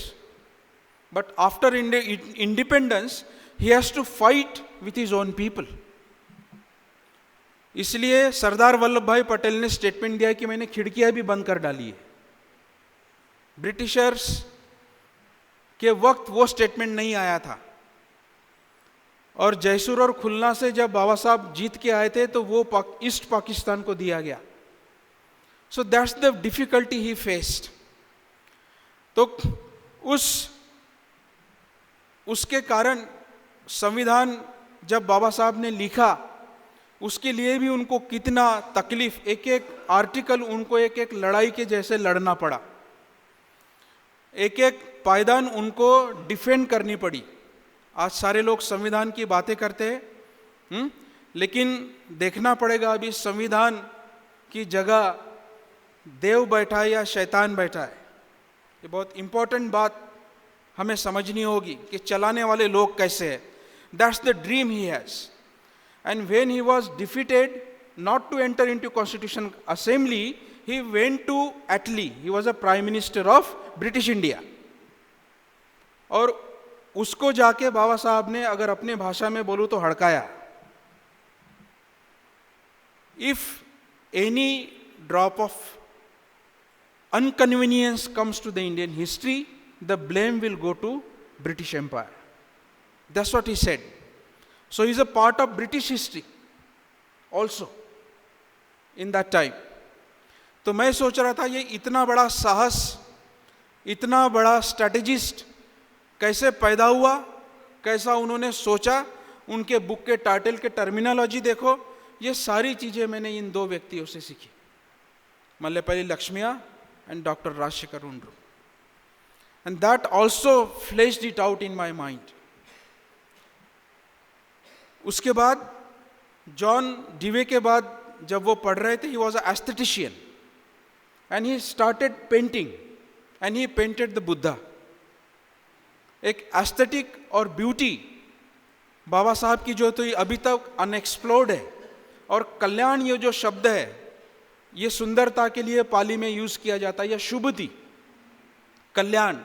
but after independence he has to fight with his own people. इसलिए सरदार वल्लभ भाई पटेल ने स्टेटमेंट दिया कि मैंने खिड़कियां भी बंद कर डाली है. ब्रिटिशर्स के वक्त वो स्टेटमेंट नहीं आया था, और जयसूर और खुलना से जब बाबा साहब जीत के आए थे तो वो ईस्ट पाकिस्तान को दिया गया. So that's the difficulty he faced. तो उसके कारण संविधान जब बाबा साहब ने लिखा, उसके लिए भी उनको कितना तकलीफ, एक एक आर्टिकल उनको एक एक लड़ाई के जैसे लड़ना पड़ा. एक एक पायदान उनको डिफेंड करनी पड़ी। आज सारे लोग संविधान की बातें करते हैं, लेकिन देखना पड़ेगा अभी संविधान की जगह देव बैठा है या शैतान बैठा है। ये बहुत इंपॉर्टेंट बात हमें समझनी होगी कि चलाने वाले लोग कैसे हैं। That's the dream he has. And when he was defeated not to enter into constitution assembly, he went to Attlee. He was a prime minister of British India. और उसको जाके बाबा साहब ने, अगर अपने भाषा में बोलूं तो, हड़काया। If any drop of inconvenience comes to the Indian history, the blame will go to British Empire. That's what he said. So he's a part of British history also in that time. तो मैं सोच रहा था ये इतना बड़ा साहस, इतना बड़ा स्ट्रैटेजिस्ट कैसे पैदा हुआ, कैसा उन्होंने सोचा, उनके बुक के टाइटल के टर्मिनोलॉजी देखो। ये सारी चीजें मैंने इन दो व्यक्तियों से सीखी, Mallepalli Laxmaiah and doctor Rajasekhar Undru. And that also fleshed it out in my mind. उसके बाद जॉन डिवे के बाद जब वो पढ़ रहे थे, he was a esthetician and he started painting and he painted the Buddha. एक एस्थेटिक और ब्यूटी बाबा साहब की जो तो अभी तक अनएक्सप्लोर्ड है। और कल्याण, ये जो शब्द है, ये सुंदरता के लिए पाली में यूज किया जाता है, या शुभति, कल्याण।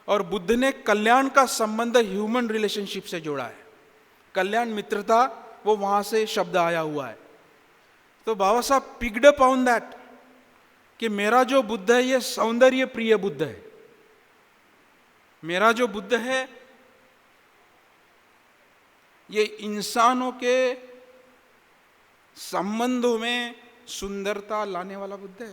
और बुद्ध ने कल्याण का संबंध ह्यूमन रिलेशनशिप से जोड़ा है। कल्याण, मित्रता, वो वहां से शब्द आया हुआ है। तो बाबा साहब पिक्ड अप ऑन दैट कि मेरा जो बुद्ध है ये सौंदर्य प्रिय बुद्ध है। मेरा जो बुद्ध है ये इंसानों के संबंधों में सुंदरता लाने वाला बुद्ध है।